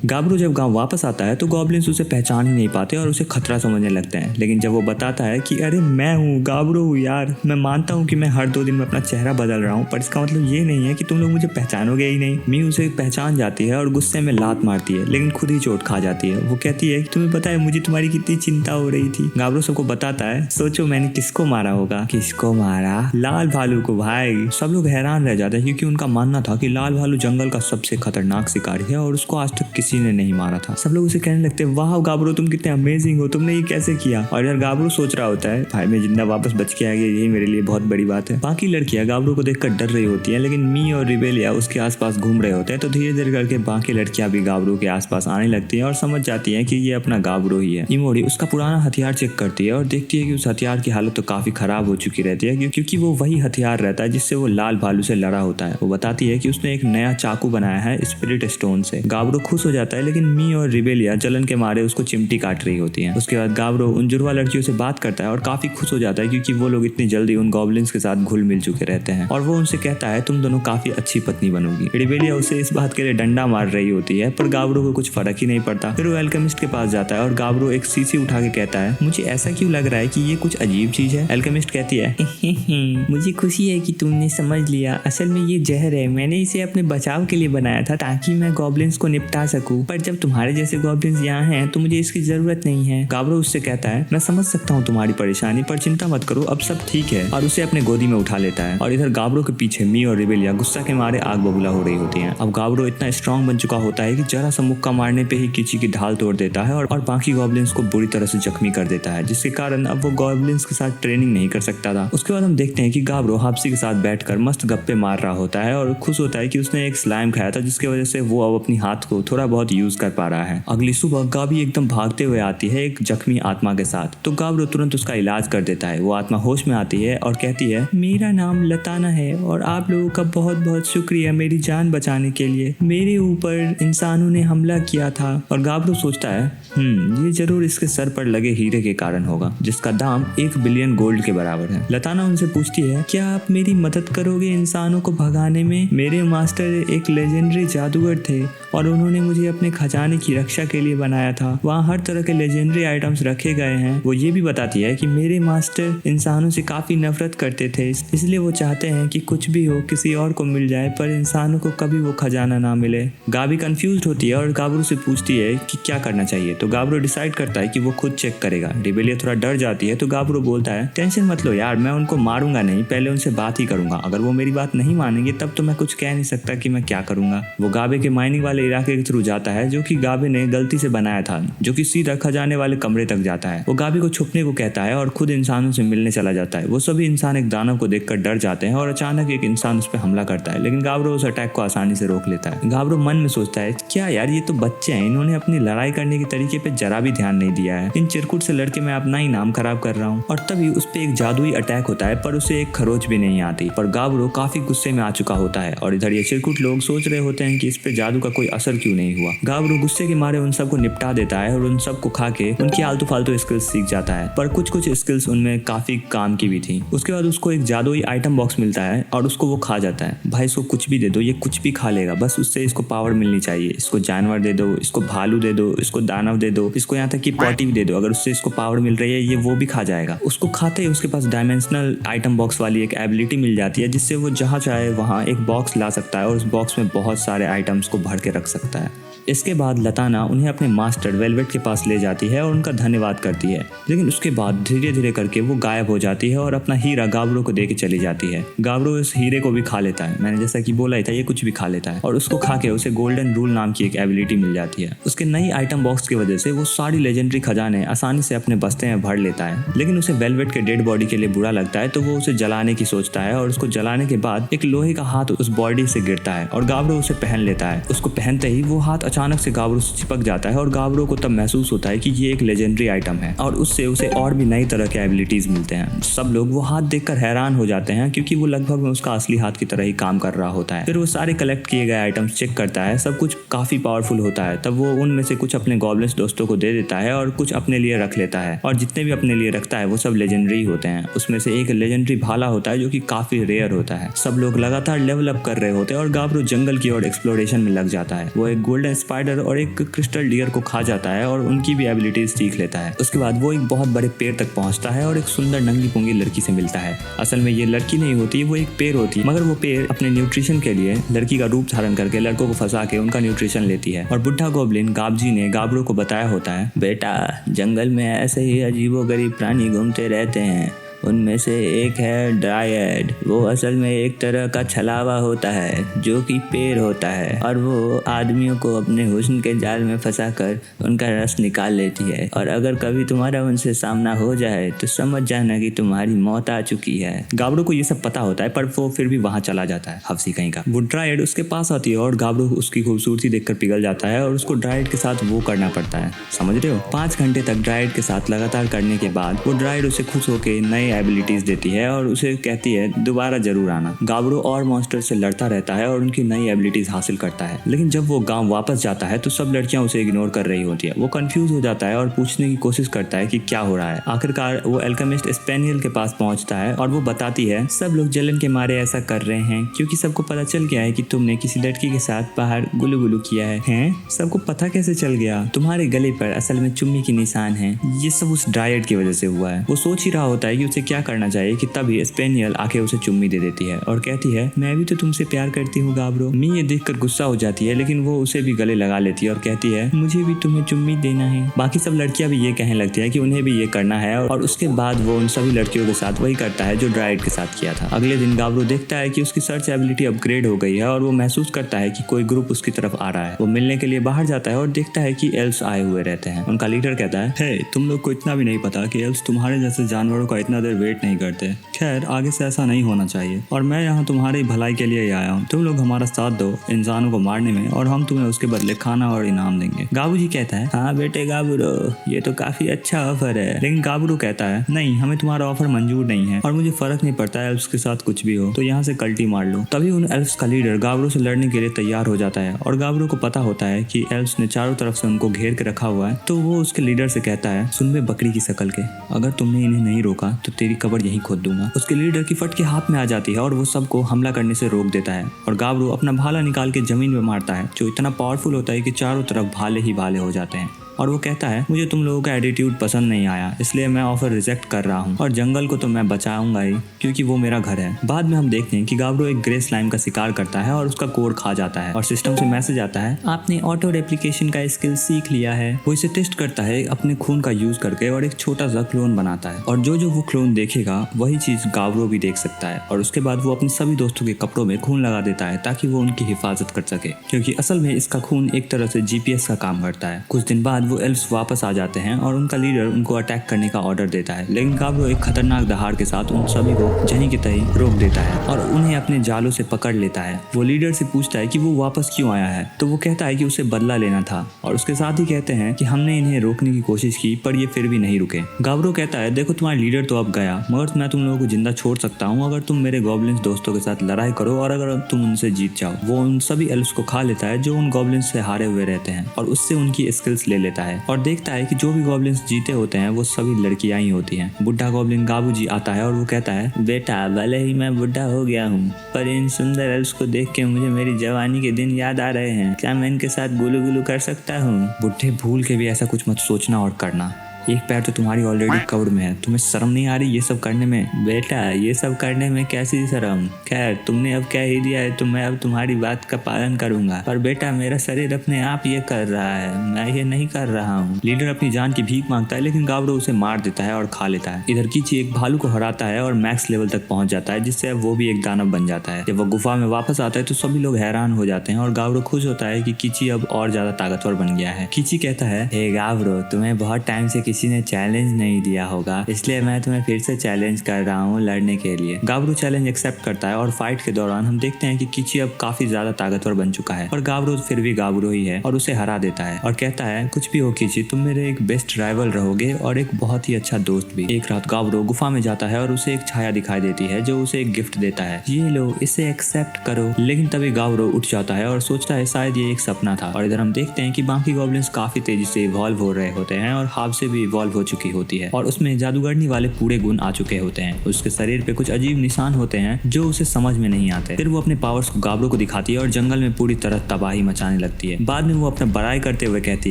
गाब्रो जब गांव वापस आता है तो गॉब्लिन्स उसे पहचान ही नहीं पाते और उसे खतरा समझने लगते हैं, लेकिन जब वो बताता है कि अरे मैं हूँ, गाब्रो हूँ यार, मैं मानता हूँ कि मैं हर 2 दिन में अपना चेहरा बदल रहा हूँ, पर इसका मतलब ये नहीं है कि तुम लोग मुझे पहचानोगे ही नहीं। मी उसे पहचान जाती है और गुस्से में लात मारती है, लेकिन खुद ही चोट खा जाती है। वो कहती है कि तुम्हें पता है मुझे तुम्हारी कितनी चिंता हो रही थी। गाब्रो को बताता है सोचो मैंने किसको मारा होगा। किसको मारा? लाल भालू को भाई। सब लोग हैरान रह जाते हैं क्योंकि उनका मानना था कि लाल भालू जंगल का सबसे खतरनाक शिकारी है और उसको आज तक किसी ने नहीं मारा था। सब लोग उसे कहने लगते हैं वाह गाब्रो तुम कितने अमेजिंग हो, तुमने ये कैसे किया। और यार गाब्रो सोच रहा होता है भाई मैं जिंदा वापस बच के आ गया, यही मेरे लिए बहुत बड़ी बात है। बाकी लड़कियां गाब्रो को देखकर डर रही होती हैं, लेकिन मी और रिबेलिया उसके आसपास घूम रहे होते हैं, तो धीरे धीरे करके बाकी लड़कियां भी गाब्रो के आसपास आने लगती हैं और समझ जाती हैं कि ये अपना गाब्रो ही है। इमोरी उसका पुराना हथियार चेक करती है और देखती है कि उस हथियार की हालत तो काफी खराब हो चुकी रहती है क्योंकि वो वही हथियार रहता है जिससे वो लाल भालू से लड़ा होता है। वो बताती है कि उसने एक नया चाकू बनाया है स्पिरिट स्टोन से। गाब्रो खुश हो जाता है, लेकिन मी और रिबेलिया जलन के मारे उसको चिमटी काट रही होती है। उसके बाद गाब्रो उन जुड़वा लड़कियों से बात करता है और काफी खुश हो जाता है क्योंकि वो लोग इतनी जल्दी उन गॉब्लिन्स के साथ घुल मिल चुके रहते हैं, और वो उनसे कहता है तुम दोनों काफी अच्छी पत्नी बनोगी। रिबेलिया उसे इस बात के लिए डंडा मार रही होती है, पर गाब्रो को कुछ फर्क ही नहीं पड़ता। फिर वो एल्केमिस्ट के पास जाता है और गाब्रो एक शीशी उठा के कहता है मुझे ऐसा क्यों लग रहा है कि ये कुछ अजीब चीज है। एल्केमिस्ट कहती है मुझे खुशी है कि तुमने समझ लिया, असल में ये जहर है, मैंने इसे अपने बचाव के लिए बनाया था ताकि मैं गॉब्लिन्स को निपटा सकूं, पर जब तुम्हारे जैसे गॉब्लिन्स यहाँ हैं तो मुझे इसकी जरूरत नहीं है। गाब्रो उससे कहता है मैं समझ सकता हूँ तुम्हारी परेशानी, पर चिंता मत करो अब सब ठीक है, और उसे अपने गोदी में उठा लेता है। और इधर गाब्रो के पीछे मी और रिबेलिया गुस्सा के मारे आग बबूला हो रही होती है। अब गाब्रो इतना स्ट्रांग बन चुका होता है कि जरा सा मुक्का मारने पे ही किची की ढाल तोड़ देता है और बाकी गॉब्लिन्स को बुरी तरह से जख्मी कर देता है, जिसके कारण अब वो गॉब्लिन्स के साथ ट्रेनिंग नहीं कर सकता था। उसके बाद हम देखते हैं कि गाब्रो हाप्सी के साथ बैठकर मस्त गप्पे मार रहा होता है और खुश होता है कि उसने एक स्लाइम खाया था जिसकी वजह से वो अब अपनी हाथ को थोड़ा बहुत यूज कर पा रहा है। अगली सुबह गाबी एकदम भागते हुए आती है एक जख्मी आत्मा के साथ, तो गाब्रो तुरंत उसका इलाज कर देता है। वो आत्मा होश में आती है और कहती है मेरा नाम लताना है और आप लोगों का बहुत बहुत शुक्रिया मेरी जान बचाने के लिए। मेरे ऊपर इंसानों ने हमला किया था। और गाब्रो सोचता है ये जरूर इसके सर पर लगे हीरे के कारण होगा जिसका दाम 1 बिलियन गोल्ड के बराबर है। लताना उनसे पूछती है क्या आप मेरी मदद करोगे इंसानों को भगाने में? मेरे मास्टर एक लेजेंडरी जादूगर थे और उन्होंने मुझे अपने खजाने की रक्षा के लिए बनाया था। वहाँ हर तरह के लेजेंडरी आइटम्स रखे गए हैं। वो ये भी बताती है कि मेरे मास्टर इंसानों से काफी नफरत करते थे, इसलिए वो चाहते हैं कि कुछ भी हो किसी और को मिल जाए पर इंसानों को कभी वो खजाना ना मिले। गाबी कंफ्यूज होती है और गाब्रो से पूछती है कि क्या करना चाहिए, तो गाब्रो डिसाइड करता है कि वो खुद चेक करेगा। रिबेलिया लिए थोड़ा डर जाती है तो गाब्रो बोलता है, टेंशन मत लो यार, मैं उनको मारूंगा नहीं, पहले उनसे बात ही करूंगा। अगर वो मेरी बात नहीं मानेंगे तब तो मैं कुछ कह नहीं सकता कि मैं क्या करूंगा। वो गाबे के माइनिंग वाले इलाके के थ्रू जाता है जो कि गाबे ने गलती से बनाया था, जो कि सीधा खजाने वाले कमरे तक जाता है। वो गाबे को छुपने को कहता है और खुद इंसानों से मिलने चला जाता है। वो सभी इंसान एक दानव को देखकर डर जाते हैं और अचानक एक इंसान उस पर हमला करता है, लेकिन गाब्रो उस अटैक को आसानी से रोक लेता है। गाब्रो मन में सोचता है, क्या यार ये तो बच्चे हैं, इन्होंने अपनी लड़ाई करने के तरीके पे जरा भी ध्यान नहीं दिया है, इन चिरकुट से लड़के मैं अपना ही नाम खराब कर रहा हूँ। और तभी उस पे एक जादुई अटैक होता है पर उसे एक खरोच भी नहीं आती। पर गाब्रो काफी गुस्से में आ चुका होता है और इधर ये चिरकुट लोग सोच रहे होते हैं कि इस पे जादू का कोई असर क्यों नहीं हुआ। गाब्रो गुस्से के मारे उन सबको निपटा देता है और उन सबको खा के उनकी आलतू फालतू स्किल्स सीख जाता है, पर कुछ कुछ स्किल्स उनमें काफी काम की भी थी। उसके बाद उसको एक जादुई आइटम बॉक्स मिलता है और उसको वो खा जाता है। भाई इसको कुछ भी दे दो, ये कुछ भी खा लेगा, बस उससे इसको पावर मिलनी चाहिए। इसको जानवर दे दो, इसको भालू दे दो, इसको दानव दे दो, इसको यहाँ तक कि पॉटी भी दे दो, अगर उससे इसको पावर मिल रही है ये वो भी खा जाएगा। उसको खाते ही उसके पास डायमेंशनल आइटम बॉक्स वाली एक एबिलिटी मिल जाती है जिससे वो जहाँ चाहे वहाँ एक बॉक्स ला सकता है और उस बॉक्स में बहुत सारे आइटम्स को भर के रख सकता है। इसके बाद लताना उन्हें अपने मास्टर वेलवेट के पास ले जाती है और उनका धन्यवाद करती है, लेकिन उसके बाद धीरे धीरे करके वो गायब हो जाती है और अपना हीरा गाब्रो को दे के चली जाती है। गाब्रो इस हीरे को भी खा लेता है, मैंने जैसा कि बोला ही था ये कुछ भी खा लेता है, और उसको खा के उसे गोल्डन रूल नाम की एक एबिलिटी मिल जाती है। उसके नई आइटम बॉक्स की वजह से वो सारी लेजेंडरी खजाने आसानी से अपने बस्ते में भर लेता है, लेकिन उसे वेलवेट के डेड बॉडी के लिए बुरा लगता है तो वो उसे जलाने की सोचता है और उसको जलाने के बाद एक लोहे का हाथ उस बॉडी से गिरता है और गाब्रो उसे पहन लेता है। उसको पहनते ही वो हाथ अचानक से गाब्रो से चिपक जाता है और गाब्रो को तब महसूस होता है कि ये एक लेजेंडरी आइटम है और उससे उसे और भी नई तरह के एबिलिटीज मिलते हैं। सब लोग वो हाथ देखकर हैरान हो जाते हैं क्योंकि वो लगभग में उसका असली हाथ की तरह ही काम कर रहा होता है। फिर वो सारे कलेक्ट किए गए आइटम्स चेक करता है, सब कुछ काफी पावरफुल होता है। तब वो उनमें से कुछ अपने गॉब्लिन्स दोस्तों को दे देता है और कुछ अपने लिए रख लेता है, और जितने भी अपने लिए रखता है वो सब लेजेंडरी होते हैं। उसमें से एक लेजेंडरी भाला होता है जो कि काफी रेयर होता है। सब लोग लगातार लेवल अप कर रहे होते हैं और गाब्रो जंगल की ओर एक्सप्लोरेशन में लग जाता है। वो एक गोल्डन स्पाइडर और एक क्रिस्टल डियर को खा जाता है और उनकी भी एबिलिटीज सीख लेता है। उसके बाद वो एक बहुत बड़े पेड़ तक पहुंचता है और एक सुंदर नंगी पुंगी लड़की से मिलता है। असल में ये लड़की नहीं होती, वो एक पेड़ होती है, मगर वो पेड़ अपने न्यूट्रिशन के लिए लड़की का रूप धारण करके लड़कों को फंसा के उनका न्यूट्रिशन लेती है। और बुढ़ा गोब्लिन गाबजी ने गाब्रो को बताया होता है, बेटा जंगल में ऐसे ही अजीबोगरीब प्राणी घूमते रहते हैं, उनमें से एक है ड्रायड। वो असल में एक तरह का छलावा होता है जो कि पेड़ होता है और वो आदमियों को अपने हुस्न के जाल में फंसाकर उनका रस निकाल लेती है, और अगर कभी तुम्हारा उनसे सामना हो जाए तो समझ जाना कि तुम्हारी मौत आ चुकी है। गाब्रो को ये सब पता होता है पर वो फिर भी वहाँ चला जाता है, हफ्सी कहीं का। वो ड्रायड उसके पास आती है और गाब्रो उसकी खूबसूरती देखकर पिघल जाता है और उसको ड्रायड के साथ वो करना पड़ता है, समझ रहे हो। 5 घंटे तक ड्रायड के साथ लगातार करने के बाद वो ड्रायड उसे खुश होकर नए एबिलिटीज देती है और उसे कहती है दोबारा जरूर आना। गाब्रो और मॉन्स्टर से लड़ता रहता है और उनकी नई एबिलिटीज हासिल करता है, लेकिन जब वो गांव वापस जाता है तो सब लड़कियां उसे इग्नोर कर रही होती है। वो कंफ्यूज हो जाता है और पूछने की कोशिश करता है कि क्या हो रहा है। आखिरकार वो अल्केमिस्ट स्पेनियल के पास पहुंचता है और वो बताती है सब लोग जलन के मारे ऐसा कर रहे हैं क्योंकि सबको पता चल गया है कि तुमने किसी लड़की के साथ बाहर गुलू गुलू किया है। हैं? सबको पता कैसे चल गया? तुम्हारे गले पर असल में चुम्मी की निशान है। ये सब उस ड्रायड की वजह से हुआ है। वो सोच ही रहा होता है कि उसे क्या करना चाहिए कि तभी स्पेनियल आके उसे चुम्मी दे देती है और कहती है मैं भी तो तुमसे प्यार करती हूँ गाब्रो। मी ये देखकर गुस्सा हो जाती है, लेकिन वो उसे भी गले लगा लेती है और कहती है मुझे भी तुम्हें चुम्मी देना है। बाकी सब लड़कियां भी ये कहने लगती है कि उन्हें भी ये करना है और उसके बाद वो उन सभी लड़कियों के साथ वही करता है जो ड्रायड के साथ किया था। अगले दिन गाब्रो देखता है कि उसकी सर्च एबिलिटी अपग्रेड हो गई है और वो महसूस करता है कि कोई ग्रुप उसकी तरफ आ रहा है। वो मिलने के लिए बाहर जाता है और देखता है कि एल्व्स आए हुए रहते हैं। उनका लीडर कहता है हे, तुम लोग को इतना भी नहीं पता कि एल्व्स तुम्हारे जैसे जानवरों का इतना देर वेट नहीं करते। खैर आगे से ऐसा नहीं होना चाहिए और मैं यहाँ तुम्हारी भलाई के लिए ही आया हूँ। तुम लोग हमारा साथ दो इंसानों को मारने में और हम तुम्हें उसके बदले खाना और इनाम देंगे। गाबू जी कहता है हाँ बेटे गाब्रो, ये तो काफी अच्छा ऑफर है। लेकिन गाब्रो कहता है नहीं, हमें तुम्हारा ऑफर मंजूर नहीं है और मुझे फर्क नहीं पड़ता एल्व्स के साथ कुछ भी हो, तो यहाँ से कल्टी मार लो। तभी उन एल्व्स का लीडर गाब्रो से लड़ने के लिए तैयार हो जाता है और गाब्रो को पता होता है कि एल्व्स ने चारों तरफ से उनको घेर के रखा हुआ है। तो वो उसके लीडर से कहता है सुन बे बकरी की शकल के, अगर तुमने इन्हें नहीं रोका तो तेरी कब्र यहीं खोद दूंगा। उसके लीडर की फट के हाथ में आ जाती है और वो सबको हमला करने से रोक देता है और गाब्रो अपना भाला निकाल के जमीन में मारता है जो इतना पावरफुल होता है कि चारों तरफ भाले ही भाले हो जाते हैं और वो कहता है मुझे तुम लोगों का एटीट्यूड पसंद नहीं आया, इसलिए मैं ऑफर रिजेक्ट कर रहा हूँ और जंगल को तो मैं बचाऊंगा ही क्योंकि वो मेरा घर है। बाद में हम देखते हैं कि गाब्रो एक ग्रे स्लाइम का शिकार करता है और उसका कोड खा जाता है और सिस्टम से मैसेज आता है आपने ऑटो रेप्लिकेशन का स्किल सीख लिया है। वो इसे टेस्ट करता है अपने खून का यूज करके और एक छोटा सा क्लोन बनाता है और जो वो क्लोन देखेगा वही चीज गाब्रो भी देख सकता है और उसके बाद वो अपने सभी दोस्तों के कपड़ों में खून लगा देता है ताकि वो उनकी हिफाजत कर सके, क्योंकि असल में इसका खून एक तरह से जीपीएस का काम करता है। कुछ दिन बाद वो एल्फ्स वापस आ जाते हैं और उनका लीडर उनको अटैक करने का ऑर्डर देता है, लेकिन गाब्रो एक खतरनाक दहाड़ के साथ उन सभी को जहीं के तहीं रोक देता है और उन्हें अपने जालों से पकड़ लेता है। वो लीडर से पूछता है कि वो वापस क्यों आया है, तो वो कहता है कि उसे बदला लेना था और उसके साथ ही कहते हैं कि हमने इन्हें रोकने की कोशिश की पर ये फिर भी नहीं रुके। गाब्रो कहता है देखो तुम्हारा लीडर तो अब गया मगर मैं तुम लोगों को जिंदा छोड़ सकता हूँ अगर तुम मेरे गॉब्लिन्स दोस्तों के साथ लड़ाई करो और अगर तुम उनसे जीत जाओ। वो उन सभी एल्फ्स को खा लेता है जो उन गॉब्लिन्स से हारे हुए रहते हैं और उससे उनकी स्किल्स ले लेता है और देखता है कि जो भी गॉब्लिन्स जीते होते हैं वो सभी लड़कियां ही होती हैं। बुढ़ा गॉब्लिन गाबूजी आता है और वो कहता है बेटा भले ही मैं बुढ़ा हो गया हूँ पर इन सुंदर एल्फ्स को देख के मुझे मेरी जवानी के दिन याद आ रहे हैं, क्या मैं इनके साथ गुलू गुलू कर सकता हूँ। बुढ़े भूल के भी ऐसा कुछ मत सोचना और करना, एक पैर तो तुम्हारी ऑलरेडी कवर में है, तुम्हें शर्म नहीं आ रही ये सब करने में। बेटा ये सब करने में कैसी शर्म, खैर तुमने अब कह ही दिया है तो मैं अब तुम्हारी बात का पालन करूंगा, पर बेटा मेरा शरीर अपने आप ये कर रहा है, मैं ये नहीं कर रहा हूँ। लीडर अपनी जान की भीख मांगता है लेकिन गाब्रो उसे मार देता है और खा लेता है। इधर कीची एक भालू को हराता है और मैक्स लेवल तक पहुंच जाता है जिससे अब वो भी एक दानव बन जाता है। जब वो गुफा में वापस आता है तो सभी लोग हैरान हो जाते हैं और गाब्रो खुश होता है कि कीची अब और ज्यादा ताकतवर बन गया है। कीची कहता है हे गाब्रो तुम्हें बहुत टाइम से किसी ने चैलेंज नहीं दिया होगा इसलिए मैं तुम्हें फिर से चैलेंज कर रहा हूँ लड़ने के लिए। गाब्रो चैलेंज एक्सेप्ट करता है और फाइट के दौरान हम देखते हैं कि कीची अब काफी ज्यादा ताकतवर बन चुका है और गाब्रो फिर भी गाब्रो ही है और उसे हरा देता है और कहता है कुछ भी हो कीची तुम मेरे एक बेस्ट राइवल रहोगे और एक बहुत ही अच्छा दोस्त भी। एक रात गाब्रो गुफा में जाता है और उसे एक छाया दिखाई देती है जो उसे एक गिफ्ट देता है, ये लो इसे एक्सेप्ट करो। लेकिन तभी गाब्रो उठ जाता है और सोचता है शायद ये एक सपना था और इधर हम देखते हैं कि बाकी गॉब्लिन्स काफी तेजी से इवॉल्व हो रहे होते हैं और हाफ से भी इवॉल्व हो चुकी होती है और उसमें जादूगरनी वाले पूरे गुण आ चुके होते हैं। उसके शरीर पे कुछ अजीब निशान होते हैं जो उसे समझ में नहीं आते। फिर वो अपने पावर्स को गाब्रो को दिखाती है और जंगल में पूरी तरह तबाही मचाने लगती है। बाद में वो अपना बड़ाई करते हुए कहती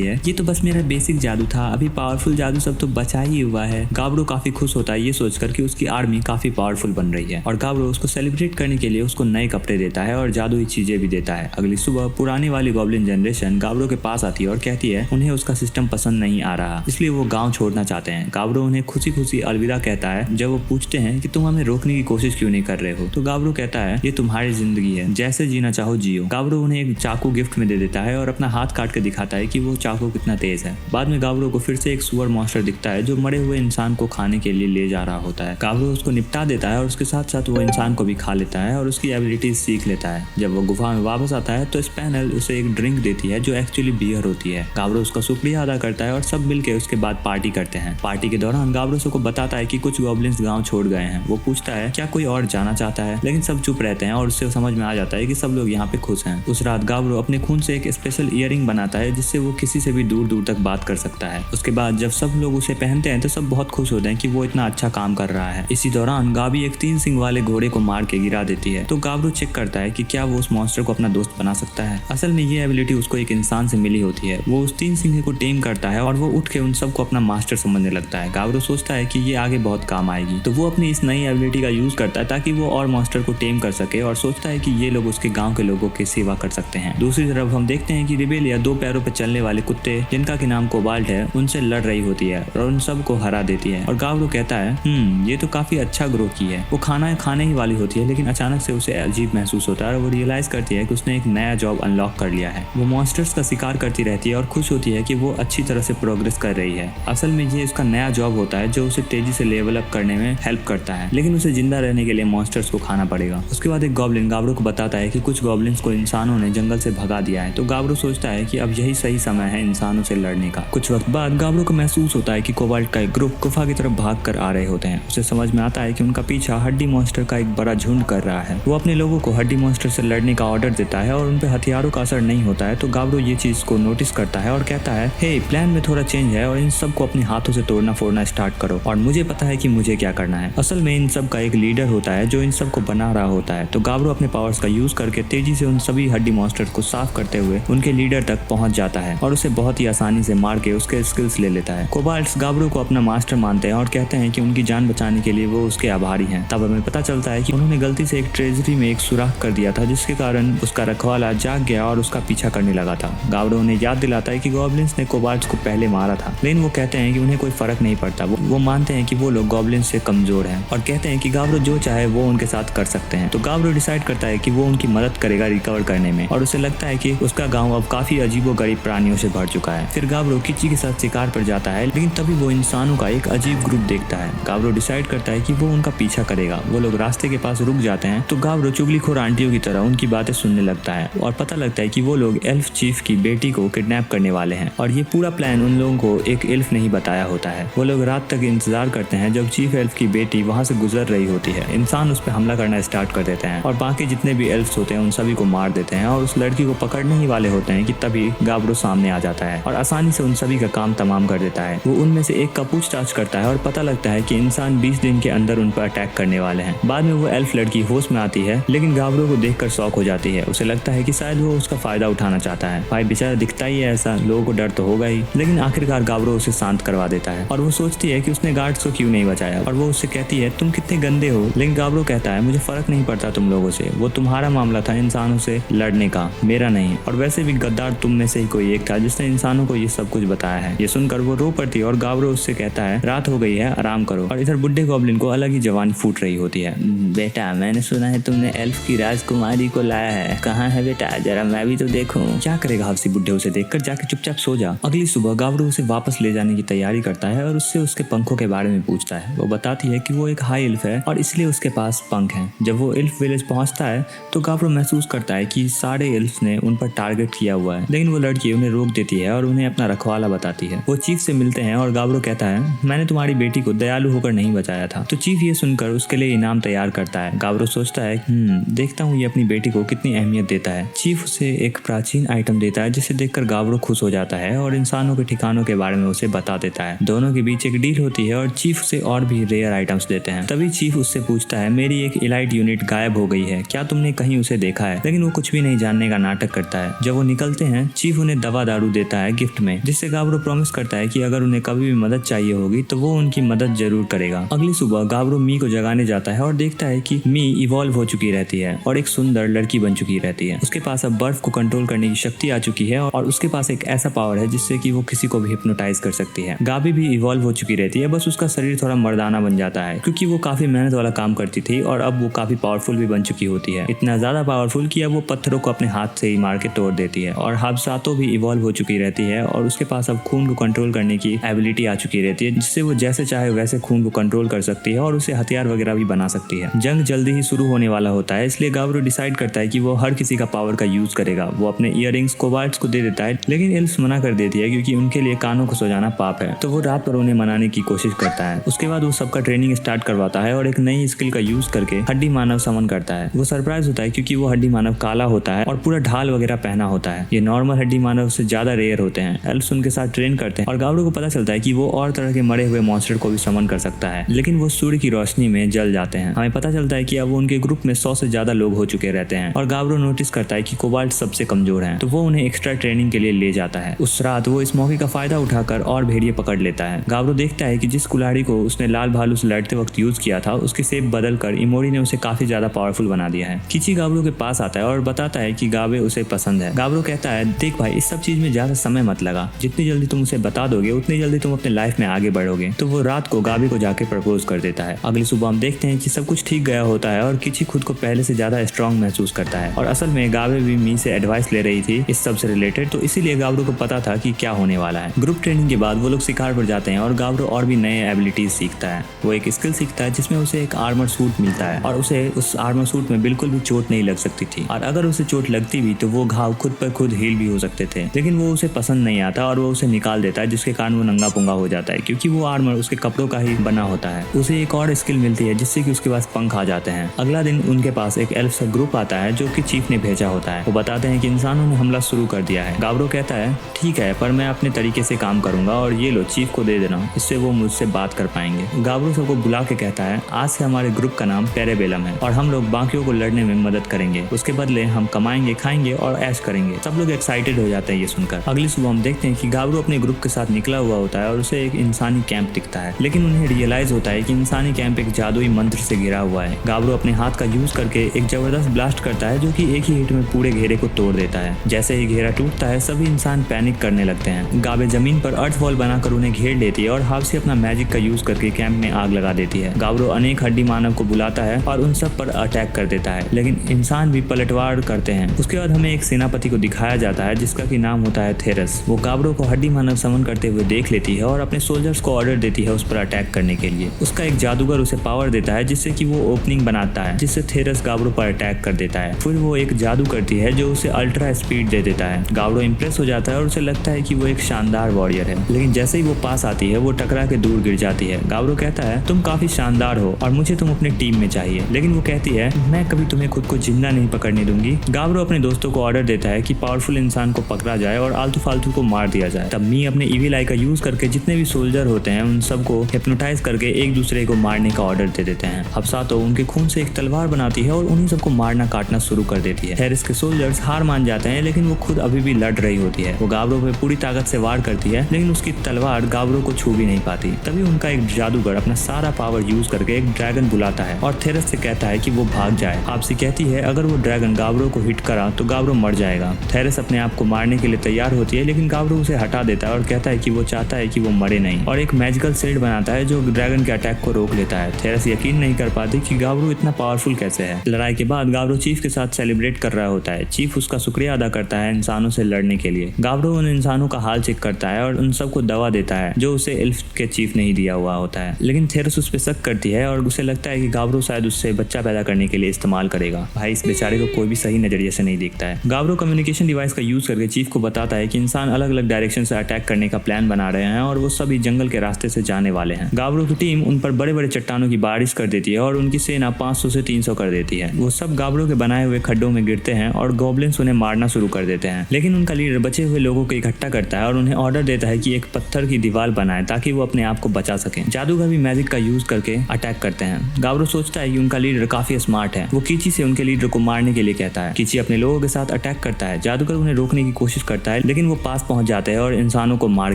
है ये तो बस मेरा बेसिक जादू था, अभी पावरफुल जादू सब तो बचा ही हुआ है। गाब्रो काफी खुश होता है ये सोचकर कि उसकी आर्मी काफी पावरफुल बन रही है और गाब्रो उसको सेलिब्रेट करने के लिए उसको नए कपड़े देता है और जादुई चीजें भी देता है। अगली सुबह पुरानी वाली गॉब्लिन जनरेशन गाब्रो के पास आती है और कहती है उन्हें उसका सिस्टम पसंद नहीं आ रहा इसलिए वो गाँव छोड़ना चाहते हैं। गाब्रो उन्हें खुशी खुशी अलविदा कहता है। जब वो पूछते हैं कि तुम हमें रोकने की कोशिश क्यों नहीं कर रहे हो तो गाब्रो कहता है ये तुम्हारी जिंदगी है, जैसे जीना चाहो जियो। गाब्रो उन्हें एक चाकू गिफ्ट में दे देता है और अपना हाथ काट के दिखाता है कि वो चाकू कितना तेज है। बाद में गाब्रो को फिर से एक सुअर मॉन्स्टर दिखता है जो मरे हुए इंसान को खाने के लिए ले जा रहा होता है। गाब्रो उसको निपटा देता है और उसके साथ साथ वो इंसान को भी खा लेता है और उसकी एबिलिटीज सीख लेता है। जब वो गुफा में वापस आता है तो स्पैनल उसे एक ड्रिंक देती है जो एक्चुअली बियर होती है। गाब्रो उसका शुक्रिया अदा करता है और सब मिलकर उसके बाद पार्टी करते हैं। पार्टी के दौरान गाब्रो को बताता है कि कुछ गॉब्लिन्स गांव छोड़ गए हैं। वो पूछता है क्या कोई और जाना चाहता है, लेकिन सब चुप रहते हैं और उससे समझ में आ जाता है कि सब लोग यहाँ पे खुश हैं। उस रात गाब्रो अपने खून से एक स्पेशल इयरिंग बनाता है जिससे वो किसी से भी दूर दूर तक बात कर सकता है। उसके बाद जब सब लोग उसे पहनते हैं तो सब बहुत खुश होते हैं कि वो इतना अच्छा काम कर रहा है। इसी दौरान गाबी एक 3 सिंग वाले घोड़े को मार के गिरा देती है तो गाब्रो चेक करता है कि क्या वो उस मॉन्स्टर को अपना दोस्त बना सकता है। असल में ये एबिलिटी उसको एक इंसान से मिली होती है। वो उस 3 सिंह को टेम करता है और वो उठ के उन सबको अपना मास्टर समझने लगता है। गाब्रो सोचता है कि ये आगे बहुत काम आएगी तो वो अपनी इस नई एबिलिटी का यूज करता है ताकि वो और मॉन्स्टर को टेम कर सके और सोचता है कि ये लोग उसके गांव के लोगों की सेवा कर सकते हैं। दूसरी तरफ हम देखते हैं कि रिबेलिया 2 पैरों पर चलने वाले कुत्ते जिनका की नाम कोबाल्ट है उनसे लड़ रही होती है और उन सबको हरा देती है और गाब्रो कहता है ये तो काफी अच्छा ग्रो की है। वो खाना खाने ही वाली होती है लेकिन अचानक से उसे अजीब महसूस होता है और वो रियलाइज करती है कि उसने एक नया जॉब अनलॉक कर लिया है। वो मॉन्स्टर्स का शिकार करती रहती है और खुश होती है कि वो अच्छी तरह से प्रोग्रेस कर रही है। असल में ये उसका नया जॉब होता है जो उसे तेजी से लेवल अप करने में हेल्प करता है, लेकिन उसे जिंदा रहने के लिए मॉन्स्टर्स को खाना पड़ेगा। उसके बाद एक गॉब्लिन गाब्रो को बताता है कि कुछ गॉब्लिन्स को इंसानों ने जंगल से भगा दिया है तो गाब्रो सोचता है कि अब यही सही समय है इंसानों से लड़ने का। कुछ वक्त बाद गाब्रो को महसूस होता है कि कोबाल्ट का एक ग्रुप गुफा की तरफ भाग कर आ रहे होते हैं। उसे समझ में आता है कि उनका पीछा हड्डी मॉन्स्टर का एक बड़ा झुंड कर रहा है। वो अपने लोगों को हड्डी मॉन्स्टर से लड़ने का ऑर्डर देता है और उन पे हथियारों का असर नहीं होता है तो गाब्रो ये चीज को नोटिस करता है और कहता है हे प्लान में थोड़ा चेंज है और इन सबको सबको अपने हाथों से तोड़ना फोड़ना स्टार्ट करो और मुझे पता है कि मुझे क्या करना है। असल में इन सब का एक लीडर होता है जो इन सब को बना रहा होता है। तो गाब्रो अपने पावर्स का यूज करके तेजी से उन सभी हड्डी मॉन्स्टर्स को साफ करते हुए उनके लीडर तक पहुंच जाता है और उसे बहुत ही आसानी से मार के उसके स्किल्स ले लेता है। कोबाल्ट्स गाब्रो को अपना मास्टर मानते हैं और कहते हैं कि उनकी जान बचाने के लिए वो उसके आभारी हैं। तब हमें पता चलता है कि उन्होंने गलती से एक ट्रेजरी में एक सुराख कर दिया था, जिसके कारण उसका रखवाला जाग गया और उसका पीछा करने लगा था। गाब्रो उन्हें याद दिलाता है कि गॉब्लिन्स ने कोबाल्ट्स को पहले मारा था, लेकिन वो कहते हैं कि उन्हें कोई फर्क नहीं पड़ता। वो मानते हैं कि वो लोग गॉब्लिन्स से कमजोर हैं और कहते हैं कि गाब्रो जो चाहे वो उनके साथ कर सकते हैं। तो गाब्रो डिसाइड करता है कि वो उनकी मदद करेगा रिकवर करने में और उसे लगता है कि उसका गाँव अब काफी अजीबोगरीब प्राणियों से भर चुका है। फिर गाब्रो किची के साथ शिकार पर जाता है, लेकिन तभी वो इंसानों का एक अजीब ग्रुप देखता है। गाब्रो डिसाइड करता है कि वो उनका पीछा करेगा। वो लोग रास्ते के पास रुक जाते हैं तो गाब्रो चुगलीखोर आंटियों की तरह उनकी बातें सुनने लगता है और पता लगता है कि वो लोग एल्फ चीफ की बेटी को किडनैप करने वाले हैं और ये पूरा प्लान उन लोगों को एक एल्फ ने ही बताया होता है। वो लोग रात तक इंतजार करते हैं जब चीफ एल्फ की बेटी वहां से गुजर रही होती है। इंसान उस पर हमला करना स्टार्ट कर देते हैं और बाकी जितने भी एल्फ्स होते हैं उन सभी को मार देते हैं और उस लड़की को पकड़ने ही वाले होते हैं कि तभी गाब्रो सामने आ जाता है और आसानी से उन सभी का काम तमाम कर देता है। वो उनमें से एक का पूछताछ करता है और पता लगता है कि इंसान 20 दिन के अंदर उन पर अटैक करने वाले हैं। बाद में वो एल्फ लड़की होश में आती है, लेकिन गाब्रो को देखकर शॉक हो जाती है। उसे लगता है कि शायद वो उसका फायदा उठाना चाहता है। भाई बेचारा दिखता ही है ऐसा, लोगों को डर तो होगा ही। लेकिन आखिरकार गाब्रो उसे शांत करवा देता है और वो सोचती है कि उसने गार्ड्स को क्यों नहीं बचाया और वो उससे कहती है तुम कितने गंदे हो। लेकिन गाब्रो कहता है मुझे फर्क नहीं पड़ता तुम लोगों से, वो तुम्हारा मामला था इंसानों से लड़ने का, मेरा नहीं। और वैसे भी गद्दार तुम में से ही कोई एक था जिसने इंसानों को ये सब कुछ बताया है। ये सुनकर वो रो पड़ती है और गाब्रो उससे कहता है रात हो गई है, आराम करो। और इधर बुड्ढे गॉब्लिन को अलग ही जवानी फूट रही होती है। बेटा मैंने सुना है तुमने एल्फ की राजकुमारी को लाया है, कहाँ है बेटा, जरा मैं भी तो देखूं। क्या करेगा हफ्सी बुड्ढे उसे देखकर, जाके चुपचाप सो जा। अगली सुबह गाब्रो उसे वापस ले जाने की तैयारी करता है और उससे उसके पंखों के बारे में पूछता है। वो बताती है कि वो एक हाई एल्फ है और इसलिए उसके पास पंख हैं। जब वो एल्फ विलेज पहुंचता है तो गाब्रो महसूस करता है कि सारे एल्फ्स ने उन पर टारगेट किया हुआ है, लेकिन वो लड़की उन्हें रोक देती है और उन्हें अपना रखवाला बताती है। वो चीफ से मिलते हैं और गाब्रो कहता है मैंने तुम्हारी बेटी को दयालु होकर नहीं बचाया था। तो चीफ ये सुनकर उसके लिए इनाम तैयार करता है। गाब्रो सोचता है देखता हूँ ये अपनी बेटी को कितनी अहमियत देता है। चीफ उसे एक प्राचीन आइटम देता है जिसे देखकर गाब्रो खुश हो जाता है और इंसानों के ठिकानों के बारे में उसे बता देता है। दोनों के बीच एक डील होती है और चीफ उसे और भी रेयर आइटम्स देते हैं। तभी चीफ उससे पूछता है मेरी एक इलाइट यूनिट गायब हो गई है, क्या तुमने कहीं उसे देखा है। लेकिन वो कुछ भी नहीं जानने का नाटक करता है। जब वो निकलते हैं चीफ उन्हें दवा दारू देता है गिफ्ट में, जिससे गाब्रो प्रॉमिस करता है कि अगर उन्हें कभी भी मदद चाहिए होगी तो वो उनकी मदद जरूर करेगा। अगली सुबह गाब्रो मी को जगाने जाता है और देखता है कि मी इवॉल्व हो चुकी रहती है और एक सुंदर लड़की बन चुकी रहती है। उसके पास अब बर्फ को कंट्रोल करने की शक्ति आ चुकी है और उसके पास एक ऐसा पावर है जिससे कि वो किसी को भी हिप्नोटाइज कर सकती है। गाबी भी इवॉल्व हो चुकी रहती है, बस उसका शरीर थोड़ा मर्दाना बन जाता है क्योंकि वो काफी मेहनत वाला काम करती थी और अब वो काफी पावरफुल भी बन चुकी होती है। इतना ज्यादा पावरफुल कि अब वो पत्थरों को अपने हाथ से ही मार के तोड़ देती है। और हाबसातो भी इवॉल्व हो चुकी रहती है और उसके पास अब खून को कंट्रोल करने की एबिलिटी आ चुकी रहती है, जिससे वो जैसे चाहे वैसे खून को कंट्रोल कर सकती है और उसे हथियार वगैरह भी बना सकती है। जंग जल्दी ही शुरू होने वाला होता है, इसलिए गाब्रो डिसाइड करता है कि वो हर किसी का पावर का यूज करेगा। वो अपने इयररिंग्स कोबाल्ट्स को दे देता है, लेकिन एल्फ्स मना कर देती है क्योंकि उनके लिए कानों को सजाना पाप है। तो वो रात पर उन्हें मनाने की कोशिश करता है। उसके बाद वो सबका ट्रेनिंग स्टार्ट करवाता है और एक नई स्किल का यूज करके हड्डी मानव समन करता है। वो सरप्राइज होता है क्योंकि वो हड्डी मानव काला होता है और पूरा ढाल वगैरह पहना होता है। ये नॉर्मल हड्डी मानव से ज्यादा रेयर होते हैं। एल्फ्स उनके साथ ट्रेन करते हैं और गाब्रो को पता चलता है कि वो और तरह के मरे हुए मॉन्स्टर को भी समन कर सकता है, लेकिन वो सूर्य की रोशनी में जल जाते हैं। हमें पता चलता है कि अब उनके ग्रुप में 100 से ज्यादा लोग हो चुके रहते हैं और गाब्रो नोटिस करता है कि कोबाल्ट सबसे कमजोर हैं, तो वो उन्हें एक्स्ट्रा ट्रेनिंग के लिए ले जाता है। उस रात वो इस मौके का फायदा उठाकर और भेड़िए पकड़ लेता है। गाब्रो देखता है कि जिस कुल्हाड़ी को उसने लाल भालू से लड़ते वक्त यूज किया था उसकी शेप बदलकर इमोरी ने उसे काफी ज्यादा पावरफुल बना दिया है। किची गाब्रो के पास आता है और बताता है कि गाबे उसे पसंद है। गाब्रो कहता है देख भाई इस सब चीज में ज्यादा समय मत लगा, जितनी जल्दी तुम उसे बता दोगे उतनी जल्दी तुम अपने लाइफ में आगे बढ़ोगे। तो वो रात को गाबे को जाके प्रपोज कर देता है। अगली सुबह हम देखते हैं कि सब कुछ ठीक गया होता है और किची खुद को पहले से ज्यादा स्ट्रॉन्ग महसूस करता है और असल में गाबे भी मी से एडवाइस ले रही थी इस सब से रिलेटेड, तो इसीलिए गाब्रो को पता था कि क्या होने वाला है। ग्रुप ट्रेनिंग के बाद वो लोग शिकार पर जाते हैं और गाब्रो और भी नए एबिलिटीज सीखता है। वो एक स्किल सीखता है जिसमें उसे एक आर्मर सूट मिलता है और उसे उस आर्मर सूट में बिल्कुल भी चोट नहीं लग सकती थी और अगर उसे चोट लगती भी तो वो घाव खुद पर खुद हील भी हो सकते थे, लेकिन वो उसे पसंद नहीं आता और वो उसे निकाल देता है, जिसके कारण वो नंगा पुंगा हो जाता है क्योंकि वो आर्मर उसके कपड़ों का ही बना होता है। उसे एक और स्किल मिलती है जिससे कि उसके पास पंख आ जाते हैं। अगला दिन उनके पास एक एल्फ का ग्रुप आता है जो कि चीफ ने भेजा होता है। वो बताते हैं कि इंसानों ने हमला शुरू कर दिया है। गाब्रो कहता है ठीक है पर मैं अपने तरीके से काम करूंगा और और ये लो चीफ को दे देना, इससे वो मुझसे बात कर पाएंगे। गाबरू सबको बुला के कहता है आज से हमारे ग्रुप का नाम पेरेबेलम है और हम लोग बाकियों को लड़ने में मदद करेंगे, उसके बदले हम कमाएंगे, खाएंगे और ऐश करेंगे। सब लोग एक्साइटेड हो जाते हैं ये सुनकर। अगली सुबह हम देखते हैं कि गाबरू अपने ग्रुप के साथ निकला हुआ होता है और उसे एक इंसानी कैंप दिखता है, लेकिन उन्हें रियलाइज होता है कि इंसानी कैंप एक जादुई मंत्र से घिरा हुआ है। गाबरू अपने हाथ का यूज करके एक जबरदस्त ब्लास्ट करता है जो कि एक ही हिट में पूरे घेरे को तोड़ देता है। जैसे ही घेरा टूटता है सभी इंसान पैनिक करने लगते हैं। गाबे जमीन पर अर्थ वॉल बनाकर उन्हें घेर लेती है और हाफ से अपना मैजिक का यूज करके कैंप में आग लगा देती है। गाबरू अनेक हड्डी मानव को बुलाता है और उन सब पर अटैक कर देता है, लेकिन इंसान भी पलटवार करते हैं। उसके बाद हमें एक सेनापति को दिखाया जाता है जिसका की नाम होता है थेरस। वो गाबरू को हड्डी मानव समन करते हुए देख लेती है और अपने सोल्जर्स को ऑर्डर देती है उस पर अटैक करने के लिए। उसका एक जादूगर उसे पावर देता है जिससे कि वो ओपनिंग बनाता है, जिससे थेरस गाबरू पर अटैक कर देता है। फिर वो एक जादू करती है जो उसे अल्ट्रा स्पीड दे देता है। गाबरू इंप्रेस हो जाता है और उसे लगता है कि वो एक शानदार वॉरियर है, लेकिन जैसे ही वो पास आती है वो टकरा के दूर गिर जाती है। गाबरू कहता है तुम काफी शानदार हो और मुझे तुम अपने टीम में चाहिए, लेकिन वो कहती है मैं कभी तुम्हें खुद को जिंदा नहीं पकड़ने दूंगी। गाबरू अपने दोस्तों को ऑर्डर देता है कि पावरफुल इंसान को पकड़ा जाए और आलतू फालतू को मार दिया जाए। तब मी अपने इविल आई का यूज करके जितने भी सोल्जर होते हैं उन सबको हिप्नोटाइज करके एक दूसरे को मारने का ऑर्डर दे देते हैं। हफ्सा तो उनके खून से एक तलवार बनाती है और उन्हीं सबको मारना काटना शुरू कर देती है। थेरस के सोल्जर्स हार मान जाते हैं, लेकिन वो खुद अभी भी लड़ रही होती है। वो गाबरू पे पूरी ताकत से वार करती है, लेकिन उसकी तलवार गाबरू को छू भी नहीं पाती। तभी उनका एक जादूगर अपना सारा पावर यूज करके एक ड्रैगन बुलाता है और थेरस से कहता है कि वो भाग जाए। आपसी कहती है अगर वो ड्रैगन गाबरू को हिट करा तो गाबरू मर जाएगा। थेरस अपने आप को मारने के लिए तैयार होती है, लेकिन गाबरू उसे हटा देता है और कहता है कि वो चाहता है कि वो मरे नहीं, और एक मैजिकल शील्ड बनाता है जो ड्रैगन के अटैक को रोक लेता है। थेरस यकीन नहीं कर पाती कि गाबरू इतना पावरफुल कैसे है। लड़ाई के बाद गाबरू चीफ के साथ सेलिब्रेट कर रहा होता है। चीफ उसका शुक्रिया अदा करता है इंसानों से लड़ने के लिए। गाबरू उन इंसानों का हाल चेक करता है और उन सबको दवा देता है जो उसे एल्फ के चीफ नहीं दिया हुआ होता है, लेकिन थेरस उस पर शक करती है और उसे लगता है कि गाबरू शायद उससे बच्चा पैदा करने के लिए इस्तेमाल करेगा। भाई इस बेचारे को कोई भी सही नजरिए से नहीं देखता है। गाबरू कम्युनिकेशन डिवाइस का यूज करके चीफ को बताता है कि इंसान अलग अलग डायरेक्शन से अटैक करने का प्लान बना रहे हैं और वो सभी जंगल के रास्ते से जाने वाले हैं। गाबरू की टीम उन पर बड़े बड़े चट्टानों की बारिश कर देती है और उनकी सेना 500 से 300 कर देती है। वो सब गाबरू के बनाए हुए खड्डों में गिरते हैं और गॉब्लिन्स उन्हें मारना शुरू कर देते हैं, लेकिन उनका लीडर बचे हुए लोगों को इकट्ठा करता है और उन्हें ऑर्डर देता है कि एक पत्थर की दीवार बनाए ताकि वो अपने आप को बचा सके। जादूगर भी मैजिक का यूज करके अटैक करते हैं। गाबरू सोचता है कि उनका लीडर काफी स्मार्ट है। वो कीची से उनके लीडर को मारने के लिए कहता है। कीची अपने लोगों के साथ अटैक करता है। जादूगर उन्हें रोकने की कोशिश करता है, लेकिन वो पास पहुंच जाते हैं और इंसानों को मार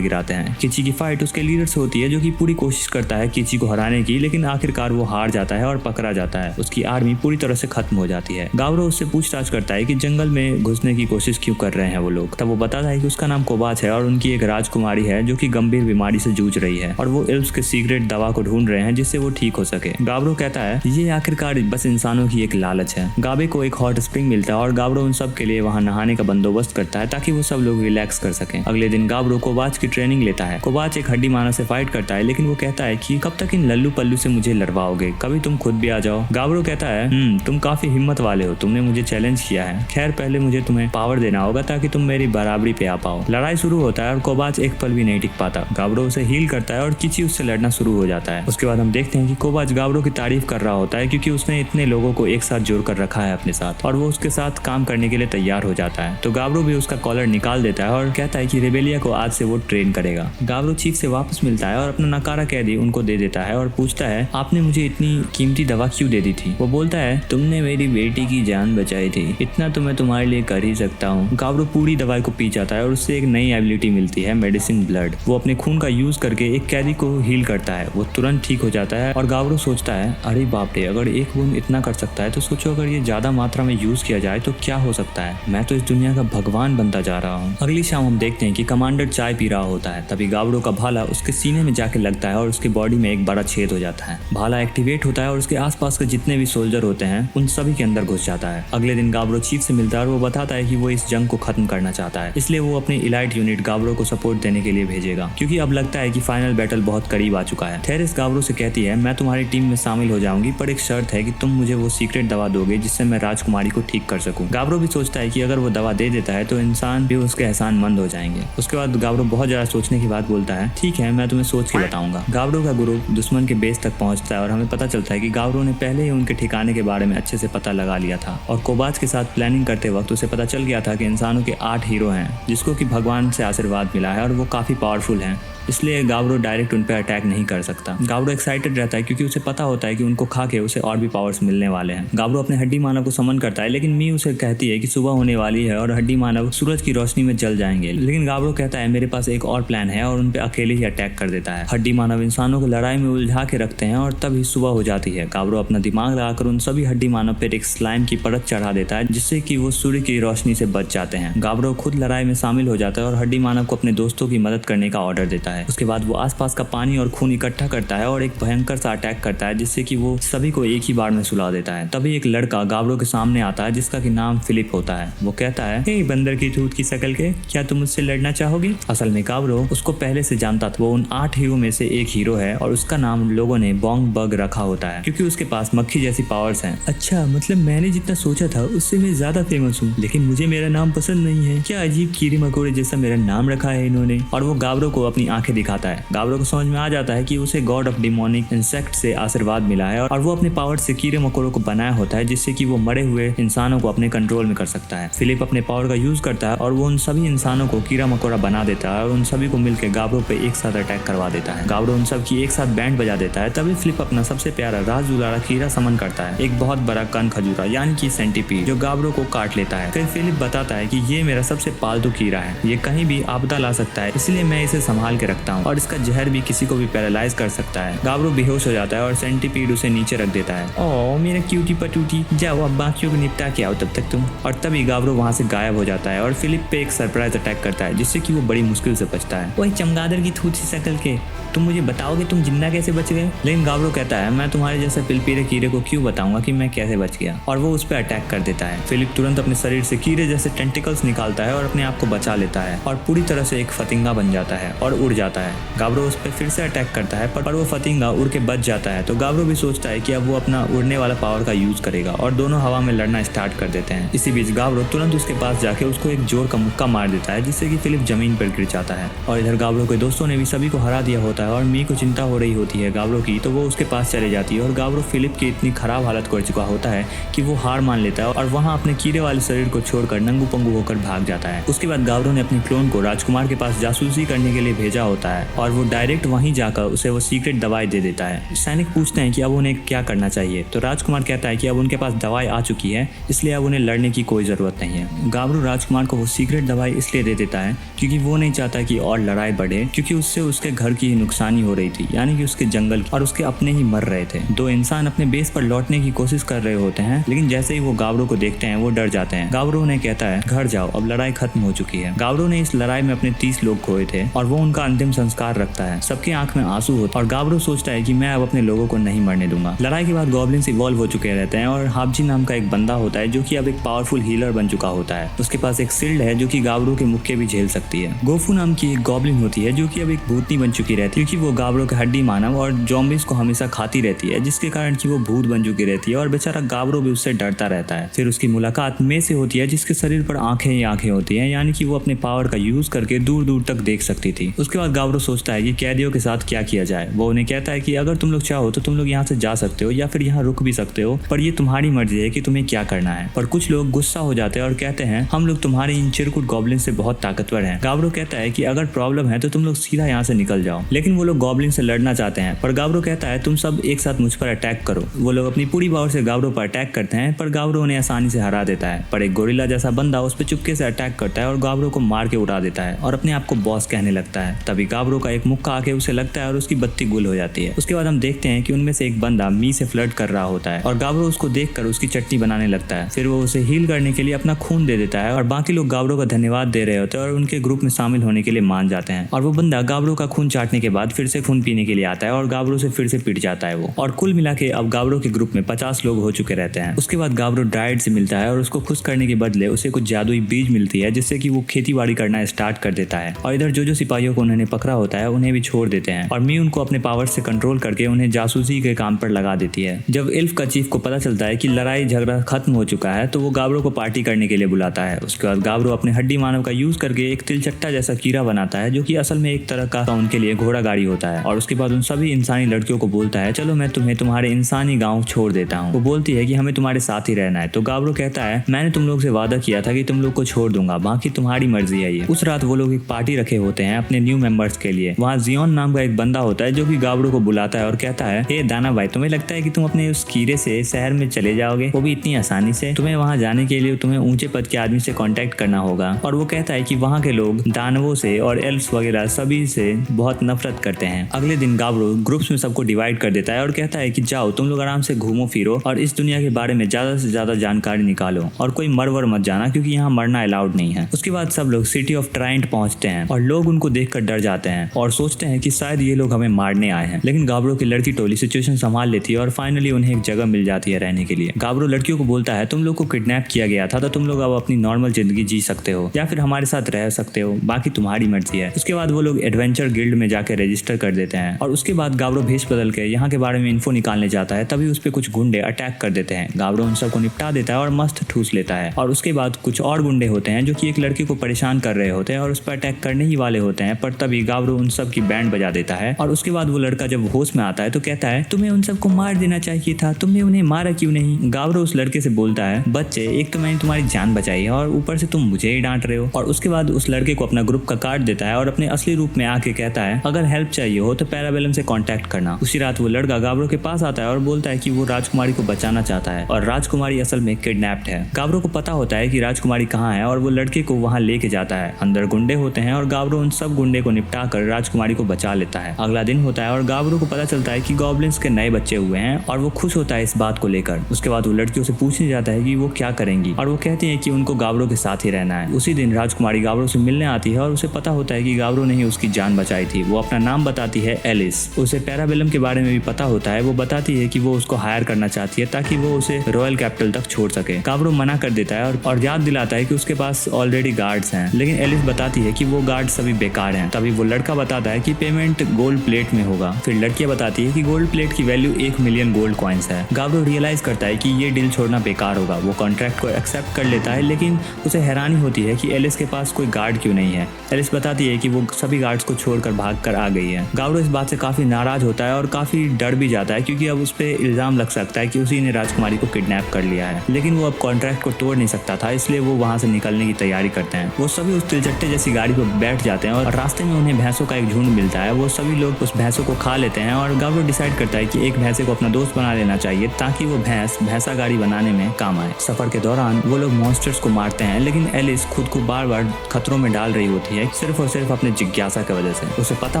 गिराते हैं। कीची की फाइट उसके लीडर से होती है जो कि पूरी कोशिश करता है कीची को हराने की, लेकिन आखिरकार वो हार जाता है और पकड़ा जाता है। उसकी आर्मी पूरी तरह से खत्म हो जाती है। गाबरू उससे पूछताछ करता है कि जंगल में घुसने की कोशिश क्यों कर रहे हैं वो लोग। तब वो बताता है कि उसका नाम कोबाच है और उनकी एक राजकुमारी है जो कि गंभीर बीमारी से जूझ रही है और वो एल्व्स के सीक्रेट दवा को ढूंढ रहे हैं जिससे वो ठीक हो सके। गाबरू कहता है ये आखिरकार बस इंसानों की एक लालच है। गाबे को एक हॉट स्प्रिंग मिलता है और गाबरू उन सब के लिए वहाँ नहाने का बंदोबस्त करता है ताकि वो सब लोग रिलैक्स कर सकें। अगले दिन गाबरू कोबाच की ट्रेनिंग लेता है। कोबाच एक हड्डी मानव से फाइट करता है, लेकिन वो कहता है कि कब तक इन लल्लू पल्लू से मुझे लड़वाओगे, कभी तुम खुद भी आ जाओ। गाबरू कहता है तुम काफी हिम्मत वाले हो, तुमने मुझे चैलेंज किया है। खैर पहले मुझे तुम्हें पावर देना होगा ताकि तुम मेरी बराबरी पे आ पाओ। लड़ाई शुरू होता है और कोबाच एक पल भी नहीं टिक पाता। गाबरू उसे हील करता है और कीची उससे लड़ना शुरू हो जाता है। उसके बाद हम देखते हैं कि कोबाच गाबरू की तारीफ कर रहा होता है क्योंकि उसने इतने लोगों को एक साथ जोड़ कर रखा है अपने साथ, और वो उसके साथ काम करने के लिए तैयार हो जाता है। तो गाबरू भी उसका कॉलर निकाल देता है और कहता है कि रेबेलिया को आज से वो ट्रेन करेगा। गाबरू चीफ से वापस मिलता है और अपना नकारा कैदी उनको दे देता है और पूछता है आपने मुझे इतनी कीमती दवा क्यों दे दी थी। वो बोलता है तुमने मेरी बेटी की जान बचाई थी, इतना तो मैं तुम्हारे लिए कर ही सकता हूँ। गाबरू पूरी दवाई को पी जाता है और उससे एक नई एबिलिटी मिलती है, मेडिसिन ब्लड। वो अपने खून का यूज करके एक कैदी को हील करता है। वो तुरंत ठीक हो जाता है और गाबरू सोचता है अरे बाप रे, अगर एक बूंद इतना कर सकता है तो सोचो अगर ये ज्यादा मात्रा में यूज किया जाए तो क्या हो सकता है। मैं तो इस दुनिया का भगवान बनता जा रहा हूँ। अगली शाम हम देखते हैं कि कमांडर चाय पी रहा होता है। तभी गाबरू का भाला उसके सीने में जाके लगता है और उसकी बॉडी में एक बड़ा छेद हो जाता है। भाला एक्टिवेट होता है और उसके आसपास के जितने भी सोल्जर होते हैं उन सभी के अंदर घुस जाता है। अगले दिन गाबरू चीफ से मिलता है और वो बताता है कि वो इस जंग को खत्म करना चाहता है, इसलिए वो अपनी इलाइट यूनिट गाबरू को सपोर्ट देने के लिए भेजेगा क्योंकि अब लगता है कि फाइनल बैटल बहुत करीब आ चुका है। थेरस गाबरू से कहती है मैं तुम्हारी टीम में शामिल हो जाऊंगी, पर एक शर्त है कि तुम मुझे वो सीक्रेट दवा दोगे जिससे मैं राजकुमारी को ठीक कर सकूं। गाबरू भी सोचता है कि अगर वो दवा दे देता है तो इंसान भी उसके एहसान मंद हो जाएंगे। उसके बाद गाबरू बहुत ज्यादा सोचने के बाद बोलता है ठीक है, मैं तुम्हें सोच के बताऊंगा। गाबरू का ग्रुप दुश्मन के बेस तक पहुंचता है और हमें पता चलता है कि गाबरू ने पहले ही उनके ठिकाने के बारे में अच्छे से पता लगा लिया था और कोबाच के साथ प्लानिंग करते वक्त उसे पता चल गया था कि इंसानों के 8 हीरो हैं जिसको कि भगवान से आशीर्वाद मिला है और वो काफी पावरफुल हैं, इसलिए गाब्रो डायरेक्ट उन पर अटैक नहीं कर सकता। गाब्रो एक्साइटेड रहता है क्योंकि उसे पता होता है कि उनको खा के उसे और भी पावर्स मिलने वाले हैं। गाब्रो अपने हड्डी मानव को समन करता है, लेकिन मी उसे कहती है कि सुबह होने वाली है और हड्डी मानव सूरज की रोशनी में जल जाएंगे। लेकिन गाब्रो कहता है मेरे पास एक और प्लान है और उन पे अकेले ही अटैक कर देता है। हड्डी मानव इंसानों को लड़ाई में उलझा के रखते हैं और तभी सुबह हो जाती है। गाब्रो अपना दिमाग लगाकर उन सभी हड्डी मानव पर एक स्लाइम की परत चढ़ा देता है, जिससे कि वो सूर्य की रोशनी से बच जाते हैं। गाब्रो खुद लड़ाई में शामिल हो जाता है और हड्डी मानव को अपने दोस्तों की मदद करने का ऑर्डर देता है। उसके बाद वो आसपास का पानी और खून इकट्ठा करता है और एक भयंकर सा अटैक करता है, जिससे कि वो सभी को एक ही बार में सुला देता है। तभी एक लड़का गाब्रो के सामने आता है जिसका कि नाम फिलिप होता है। वो कहता है, हे बंदर की दूध की शक्ल के, क्या तुम मुझसे लड़ना चाहोगे? असल में गाब्रो उसको पहले से जानता था। वो उन 8 हीरो में से एक हीरो है और उसका नाम लोगों ने बॉन्ग बग रखा होता है क्योंकि उसके पास मक्खी जैसी पावर्स हैं। अच्छा, मतलब मैंने जितना सोचा था उससे मैं ज्यादा फेमस हूँ, लेकिन मुझे मेरा नाम पसंद नहीं है। क्या अजीब कीड़े मकोड़े जैसा मेरा नाम रखा है इन्होंने। और वो गाब्रो को अपनी आंखें दिखाता है। गाब्रो को समझ में आ जाता है कि उसे गॉड ऑफ डिमोनिक इंसेक्ट से आशीर्वाद मिला है और वो अपने पावर से कीड़े मकोड़ों को बनाया होता है, जिससे कि वो मरे हुए इंसानों को अपने कंट्रोल में कर सकता है। फिलिप अपने पावर का यूज करता है और वो उन सभी इंसानों को कीड़ा मकोड़ा बना देता है और उन सभी को मिलकर गाब्रो पे एक साथ अटैक करवा देता है। गाब्रो उन सब की एक साथ बैंड बजा देता है। तभी फिलिप अपना सबसे प्यारा राज दुलारा कीड़ा समन करता है, एक बहुत बड़ा कन खजूरा यानी कि सेंटीपीड, जो गाब्रो को काट लेता है। फिर फिलिप बताता है कि ये मेरा सबसे पालतू कीड़ा है, ये कहीं भी आपदा ला सकता है, इसलिए मैं इसे संभाल के रखता हूँ और इसका जहर भी किसी को भी पैरालाइज कर सकता है। गाब्रो बेहोश हो जाता है और सेंटीपीड उसे नीचे रख देता है। ओह मेरा क्यूटी पटूटी, जाओ अब बाकियों को निपटा के आओ तब तक तुम। और तभी गाब्रो वहाँ से गायब हो जाता है और फिलिप पे एक सरप्राइज अटैक करता है, जिससे कि वो बड़ी मुश्किल से बचता है। ओए चमगादड़ की थूत सी शक्ल के, तुम मुझे बताओगे तुम जिंदा कैसे बच गए? लेकिन गाब्रो कहता है, मैं तुम्हारे जैसे पिलपीरे कीड़े को क्यों बताऊंगा कि मैं कैसे बच गया, और वो उस पर अटैक कर देता है। फिलिप तुरंत अपने शरीर से कीड़े जैसे टेंटिकल्स निकालता है और अपने आप को बचा लेता है और पूरी तरह से एक फतिंगा बन जाता है और उड़ जाता है। गाब्रो उस पर फिर से अटैक करता है पर वो फतिंगा उड़ के बच जाता है। तो गाब्रो भी सोचता है कि अब वो अपना उड़ने वाला पावर का यूज करेगा और दोनों हवा में लड़ना स्टार्ट कर देते हैं। इसी बीच गाब्रो तुरंत उसके पास जाके उसको एक जोर का मुक्का मार देता है, जिससे कि फिलिप जमीन पर गिर जाता है। और इधर गाब्रो के दोस्तों ने भी सभी को हरा दिया होता है और मी को चिंता हो रही होती है गाब्रो की, तो वो उसके पास चले जाती है और गाब्रो फिलिप की इतनी खराब हालत कर चुका होता है कि वो हार मान लेता है और वहाँ अपने कीड़े वाले शरीर को छोड़कर नंगू पंगू होकर भाग जाता है। उसके बाद गाब्रो ने अपने क्लोन को राजकुमार के पास जासूसी करने के लिए भेजा होता है और वो डायरेक्ट वहीं जाकर उसे वो सीक्रेट दवाई दे देता है। सैनिक पूछते हैं कि अब उन्हें क्या करना चाहिए, तो राजकुमार कहता है कि अब उनके पास दवाई आ चुकी है, इसलिए अब उन्हें लड़ने की कोई जरूरत नहीं है। गाब्रो राजकुमार को वो सीक्रेट दवाई इसलिए दे देता है क्योंकि वो नहीं चाहता कि और लड़ाई बढ़े, क्योंकि उससे उसके घर की नुकसानी हो रही थी, यानी कि उसके जंगल और उसके अपने ही मर रहे थे। दो इंसान अपने बेस पर लौटने की कोशिश कर रहे होते हैं, लेकिन जैसे ही वो गाब्रो को देखते हैं वो डर जाते हैं। गाब्रो उन्हें कहता है, घर जाओ, अब लड़ाई खत्म हो चुकी है। गाब्रो ने इस लड़ाई में अपने 30 लोग खोए थे और वो उनका अंतिम संस्कार रखता है। सबकी आंख में आंसू होते और गाब्रो सोचता है कि मैं अब अपने लोगों को नहीं मरने दूंगा। लड़ाई के बाद गॉब्लिन्स इवॉल्व हो चुके रहते हैं और हाब्जी नाम का एक बंदा होता है जो कि अब एक पावरफुल हीलर बन चुका होता है। उसके पास एक शील्ड है जो कि गाब्रो के मुक्के भी झेल सकती है। गोफू नाम की एक गॉब्लिन होती है जो कि अब एक भूतनी बन चुकी रहती है, क्योंकि वो गाब्रो के हड्डी मानव और जॉम्बिस को हमेशा खाती रहती है, जिसके कारण कि वो भूत बन चुकी रहती है और बेचारा गाब्रो भी उससे डरता रहता है। फिर उसकी मुलाकात मे से होती है जिसके शरीर पर आंखें ही आंखें होती हैं, यानी कि वो अपने पावर का यूज करके दूर दूर तक देख सकती थी। उसके बाद गाब्रो सोचता है कि कैदियों के साथ क्या किया जाए। वो उन्हें कहता है कि अगर तुम लोग चाहो तो तुम लोग यहाँ से जा सकते हो या फिर यहाँ रुक भी सकते हो, पर ये तुम्हारी मर्जी है कि तुम्हें क्या करना है। पर कुछ लोग गुस्सा हो जाते हैं और कहते हैं, हम लोग तुम्हारे इन चिरकुट गॉब्लिन से बहुत ताकतवर हैं। गाब्रो कहता है कि अगर प्रॉब्लम है तो तुम लोग सीधा यहाँ से निकल जाओ, लेकिन वो लोग गॉब्लिन से लड़ना चाहते हैं। पर गाब्रो कहता है, तुम सब एक साथ मुझ पर अटैक करो। वो लोग अपनी पूरी पावर से गाब्रो पर अटैक करते हैं, पर गाब्रो उन्हें आसानी से हरा देता है। पर एक गोरिल्ला जैसा बंदा उस पर चुपके से अटैक करता है और गाब्रो को मार के उड़ा देता है और अपने आप को बॉस कहने लगता है। तभी गाब्रो का एक मुक्का आके उसे लगता है और उसकी बत्ती गुल हो जाती है। उसके बाद हम देखते हैं कि उनमें से एक बंदा मी से फ्लर्ट कर रहा होता है और गाब्रो उसको देखकर उसकी चटनी बनाने लगता है। फिर वो उसे हील करने के लिए अपना खून दे देता है और बाकी लोग गाब्रो का धन्यवाद दे रहे होते हैं और उनके ग्रुप में शामिल होने के लिए मान जाते हैं। और वो बंदा गाब्रो का खून चाटने के बाद फिर से खून पीने के लिए आता है और गाब्रो से फिर से पिट जाता है वो। और कुल मिला के अब गाब्रो के ग्रुप में 50 लोग हो चुके रहते हैं। उसके बाद गाब्रो ड्राइड से मिलता है और उसको खुश करने के बदले उसे कुछ जादुई बीज मिलती है, जिससे कि वो खेती बाड़ी करना स्टार्ट कर देता है। और इधर जो सिपाहियों को उन्होंने पकड़ा होता है उन्हें भी छोड़ देते हैं और मी उनको अपने पावर से कंट्रोल करके उन्हें जासूसी के काम पर लगा देती है। जब एल्फ का चीफ को पता चलता है कि लड़ाई झगड़ा खत्म हो चुका है तो वो गाब्रो को पार्टी करने के लिए बुलाता है। उसके बाद गाब्रो अपने हड्डी मानव का यूज करके एक तिलचट्टा जैसा कीड़ा बनाता है, जो कि असल में एक तरह का उनके लिए घोड़ा गाड़ी होता है। और उसके बाद उन सभी इंसानी लड़कियों को बोलता है, चलो मैं तुम्हें तुम्हारे इंसानी गाँव छोड़ देता हूँ। वो बोलती है कि हमें तुम्हारे साथ ही रहना है। तो गाब्रो कहता है, मैंने तुम लोग से वादा किया था कि तुम लोग को छोड़ दूंगा, बाकी तुम्हारी मर्जी है ये। उस रात वो लोग एक पार्टी रखे होते हैं अपने न्यू मेंबर्स के लिए। वहाँ जियोन नाम का एक बंदा होता है जो कि गाबड़ो को बुलाता है और कहता है, ए दाना भाई, तुम्हें लगता है कि तुम अपने उस कीड़े से शहर में चले जाओगे, वो भी इतनी आसानी से? तुम्हें वहाँ जाने के लिए तुम्हें ऊंचे पद के आदमी से कांटेक्ट करना होगा। और वो कहता है कि वहाँ के लोग दानवों से और एल्फ्स वगैरह सभी से बहुत नफरत करते हैं। अगले दिन गाबड़ो ग्रुप्स में सबको डिवाइड कर देता है और कहता है कि जाओ तुम लोग आराम से घूमो फिरो और इस दुनिया के बारे में ज्यादा से ज्यादा जानकारी निकालो और कोई मर मत जाना, क्योंकि यहाँ मरना अलाउड नहीं है। उसके बाद सब लोग सिटी ऑफ ट्राइंट पहुंचते हैं और लोग उनको देखकर डर जाते हैं और सोचते हैं कि शायद ये लोग हमें मारने आए हैं। लेकिन गाबड़ो की लड़की टोली सिचुएशन संभाल लेती है और फाइनली उन्हें एक जगह मिल जाती है रहने के लिए। गाबड़ो लड़कियों को बोलता है, तुम लोग को किडनैप किया गया था तो तुम लोग अब अपनी नॉर्मल जिंदगी जी सकते हो या फिर हमारे साथ रह सकते हो, बाकी तुम्हारी मर्जी है। उसके बाद वो लोग एडवेंचर गिल्ड में जाकर रजिस्टर कर देते हैं और उसके बाद गाबड़ो भेष बदल के यहाँ के बारे में इन्फो निकालने जाता है। तभी उस पर कुछ गुंडे अटैक कर देते हैं। गाबड़ो उन सबको निपटा देता है और मस्त ठूस लेता है। और उसके बाद कुछ और गुंडे होते हैं जो कि एक लड़की को परेशान कर रहे होते हैं और उस पर अटैक करने ही वाले होते हैं, पर तभी गाबड़ो उन सब की बैंड बजा देता है। और उसके बाद वो लड़का जब होश में आता है तो कहता है, तुम्हें उन सबको मार देना चाहिए था, तुमने उन्हें मारा क्यों नहीं? गाबड़ो उस लड़के से बोलता है, बच्चे, एक तो मैंने तुम्हारी जान बचाई है और ऊपर से तुम मुझे ही डांट रहे हो। और उसके बाद उस लड़के को अपना ग्रुप का कार्ड देता है और अपने असली रूप में आके कहता है, अगर हेल्प चाहिए हो तो पैराबेलम से कांटेक्ट करना। उसी रात वो लड़का गाबड़ो के पास आता है और बोलता है कि वो राजकुमारी को बचाना चाहता है और राजकुमारी असल में किडनैप्ड है। गाबड़ो को पता होता है कि राजकुमारी कहाँ है और वो लड़के को वहाँ लेके जाता है। अंदर गुंडे होते हैं और गाबड़ो उन सब गुंडे को निपटा कर राजकुमारी को बचा लेता है। अगला दिन होता है और गाबड़ो को पता चलता है कि गॉब्लिन्स के नए बच्चे हुए हैं और वो खुश होता है इस बात को लेकर। उसके बाद वो लड़कियों से पूछने जाता है कि वो क्या करेंगी और वो कहती है कि उनको गाबड़ो के साथ ही रहना है। उसी दिन राजकुमारी गाबड़ो से मिलने आती है और उसे पता होता है कि गाबड़ो ने ही उसकी जान बचाई थी। वो अपना नाम बताती है, एलिस। उसे पैराबेलम के बारे में भी पता होता है। वो बताती है कि वो उसको हायर करना चाहती है ताकि वो उसे रॉयल कैपिटल तक छोड़ सके। गाबड़ो मना कर देता है और याद दिलाता है कि उसके पास ऑलरेडी गार्ड्स हैं, लेकिन एलिस बताती है कि वो गार्ड्स सभी बेकार हैं। तभी वो लड़का बताता है कि पेमेंट गोल्ड प्लेट में होगा। फिर लड़कियां बताती है कि गोल्ड प्लेट की वैल्यू 1 मिलियन गोल्ड कॉइंस है। गाबड़ो रियलाइज करता है कि ये डील छोड़ना बेकार होगा। वो कॉन्ट्रैक्ट को एक्सेप्ट कर लेता है, लेकिन उसे हैरानी होती है कि एलिस के पास कोई गार्ड क्यों नहीं है। एलिस बताती है कि वो सभी गार्ड्स को छोड़कर भाग कर आ गई है। गाबड़ो इस बात से काफी नाराज होता है और काफी डर भी जाता है, क्योंकि अब उस पर इल्जाम लग सकता है कि उसी ने राजकुमारी को किडनैप कर लिया है। लेकिन वो अब कॉन्ट्रैक्ट को तोड़ नहीं सकता था, इसलिए वो वहाँ से निकलने की तैयारी करते हैं। वो सभी उस तिलचट्टे जैसी गाड़ी पर बैठ जाते हैं और रास्ते में उन्हें भैंसों का एक झुंड मिलता है। वो सभी लोग उस भैंसों को खा लेते हैं और गाबड़ो डिसाइड करता है कि एक भैंसे को अपना दोस्त बना लेना चाहिए ताकि वो भैंसा गाड़ी बनाने में काम आए। सफर के दौरान वो लोग मॉन्स्टर्स को मारते हैं, लेकिन एलिस खुद को बार बार खतरों में डाल रही होती है, सिर्फ और सिर्फ अपने जिज्ञासा की वजह से। उसे पता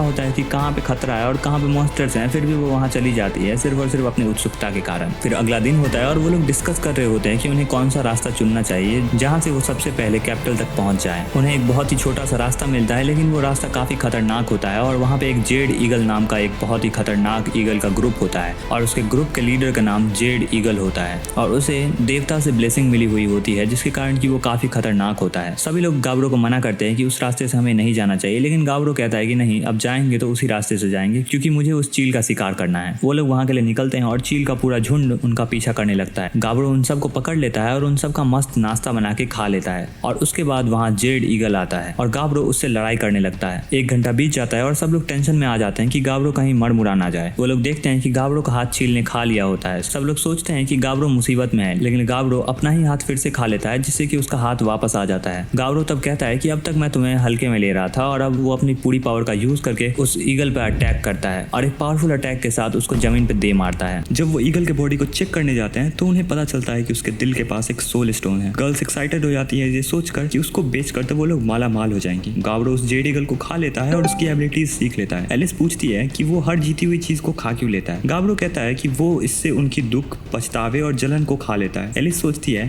होता है कि कहाँ पे खतरा है और कहाँ पे मॉन्स्टर्स हैं, फिर भी वो वहाँ चली जाती है, सिर्फ और सिर्फ अपनी उत्सुकता के कारण। फिर अगला दिन होता है और वो लोग डिस्कस कर रहे होते हैं कि उन्हें कौन सा रास्ता चुनना चाहिए जहाँ से वो सबसे पहले कैपिटल तक पहुँच जाए। उन्हें एक बहुत ही छोटा सा रास्ता मिलता है, लेकिन वो रास्ता काफी खतरनाक होता है और वहाँ पे एक जेड ईगल नाम का एक बहुत ही खतरनाक ईगल का ग्रुप होता है और उसके ग्रुप के लीडर का नाम जेड ईगल होता है और उसे देवता से ब्लेसिंग मिली हुई होती है, जिसके कारण कि वो काफी खतरनाक होता है। सभी लोग गाबड़ो को मना करते हैं कि उस रास्ते से हमें नहीं जाना चाहिए, लेकिन गाबड़ो कहता है कि नहीं, अब जाएंगे तो उसी रास्ते से जाएंगे क्योंकि मुझे उस चील का शिकार करना है। वो लोग वहाँ के लिए निकलते हैं और चील का पूरा झुंड उनका पीछा करने लगता है। गाबड़ो उन सबको पकड़ लेता है और उन सब का मस्त नाश्ता बना के खा लेता है और उसके बाद वहाँ जेड ईगल आता है और गाबड़ो उससे लड़ाई करने लगता है। 1 घंटा बीत जाता है और सब लोग टेंशन में आ जाते हैं कि गाबड़ो कहीं मर मुरा ना जाए। वो लोग देखते हैं कि गाबड़ो का हाथ चील ने खा लिया होता है। सब लोग सोचते हैं कि गाबड़ो मुसीबत में है, लेकिन गाबड़ो अपना ही हाथ फिर से खा लेता है, जिससे कि उसका हाथ वापस आ जाता है। गाबड़ो तब कहता है कि अब तक मैं तुम्हें हल्के में ले रहा था और अब वो अपनी पूरी पावर का यूज करके उस ईगल पर अटैक करता है और एक पावरफुल अटैक के साथ उसको जमीन पे दे मारता है। जब वो ईगल के बॉडी को चेक करने जाते हैं तो उन्हें पता चलता है कि उसके दिल के पास एक सोल स्टोन है। गर्ल्स एक्साइटेड हो जाती है ये सोचकर कि उसको बेचकर तो वो लोग माला माल हो जाएंगी। गाबड़ो उस जेड ईगल को खा लेता है और उसकी एबिलिटीज सीख लेता है। एलिस पूछती है कि वो हर जीती हुई चीज को खा क्यों लेता है। गाबड़ो कहता है कि वो इससे उनकी दुख, पछतावे और जलन को खा लेता है। एलिस सोचती है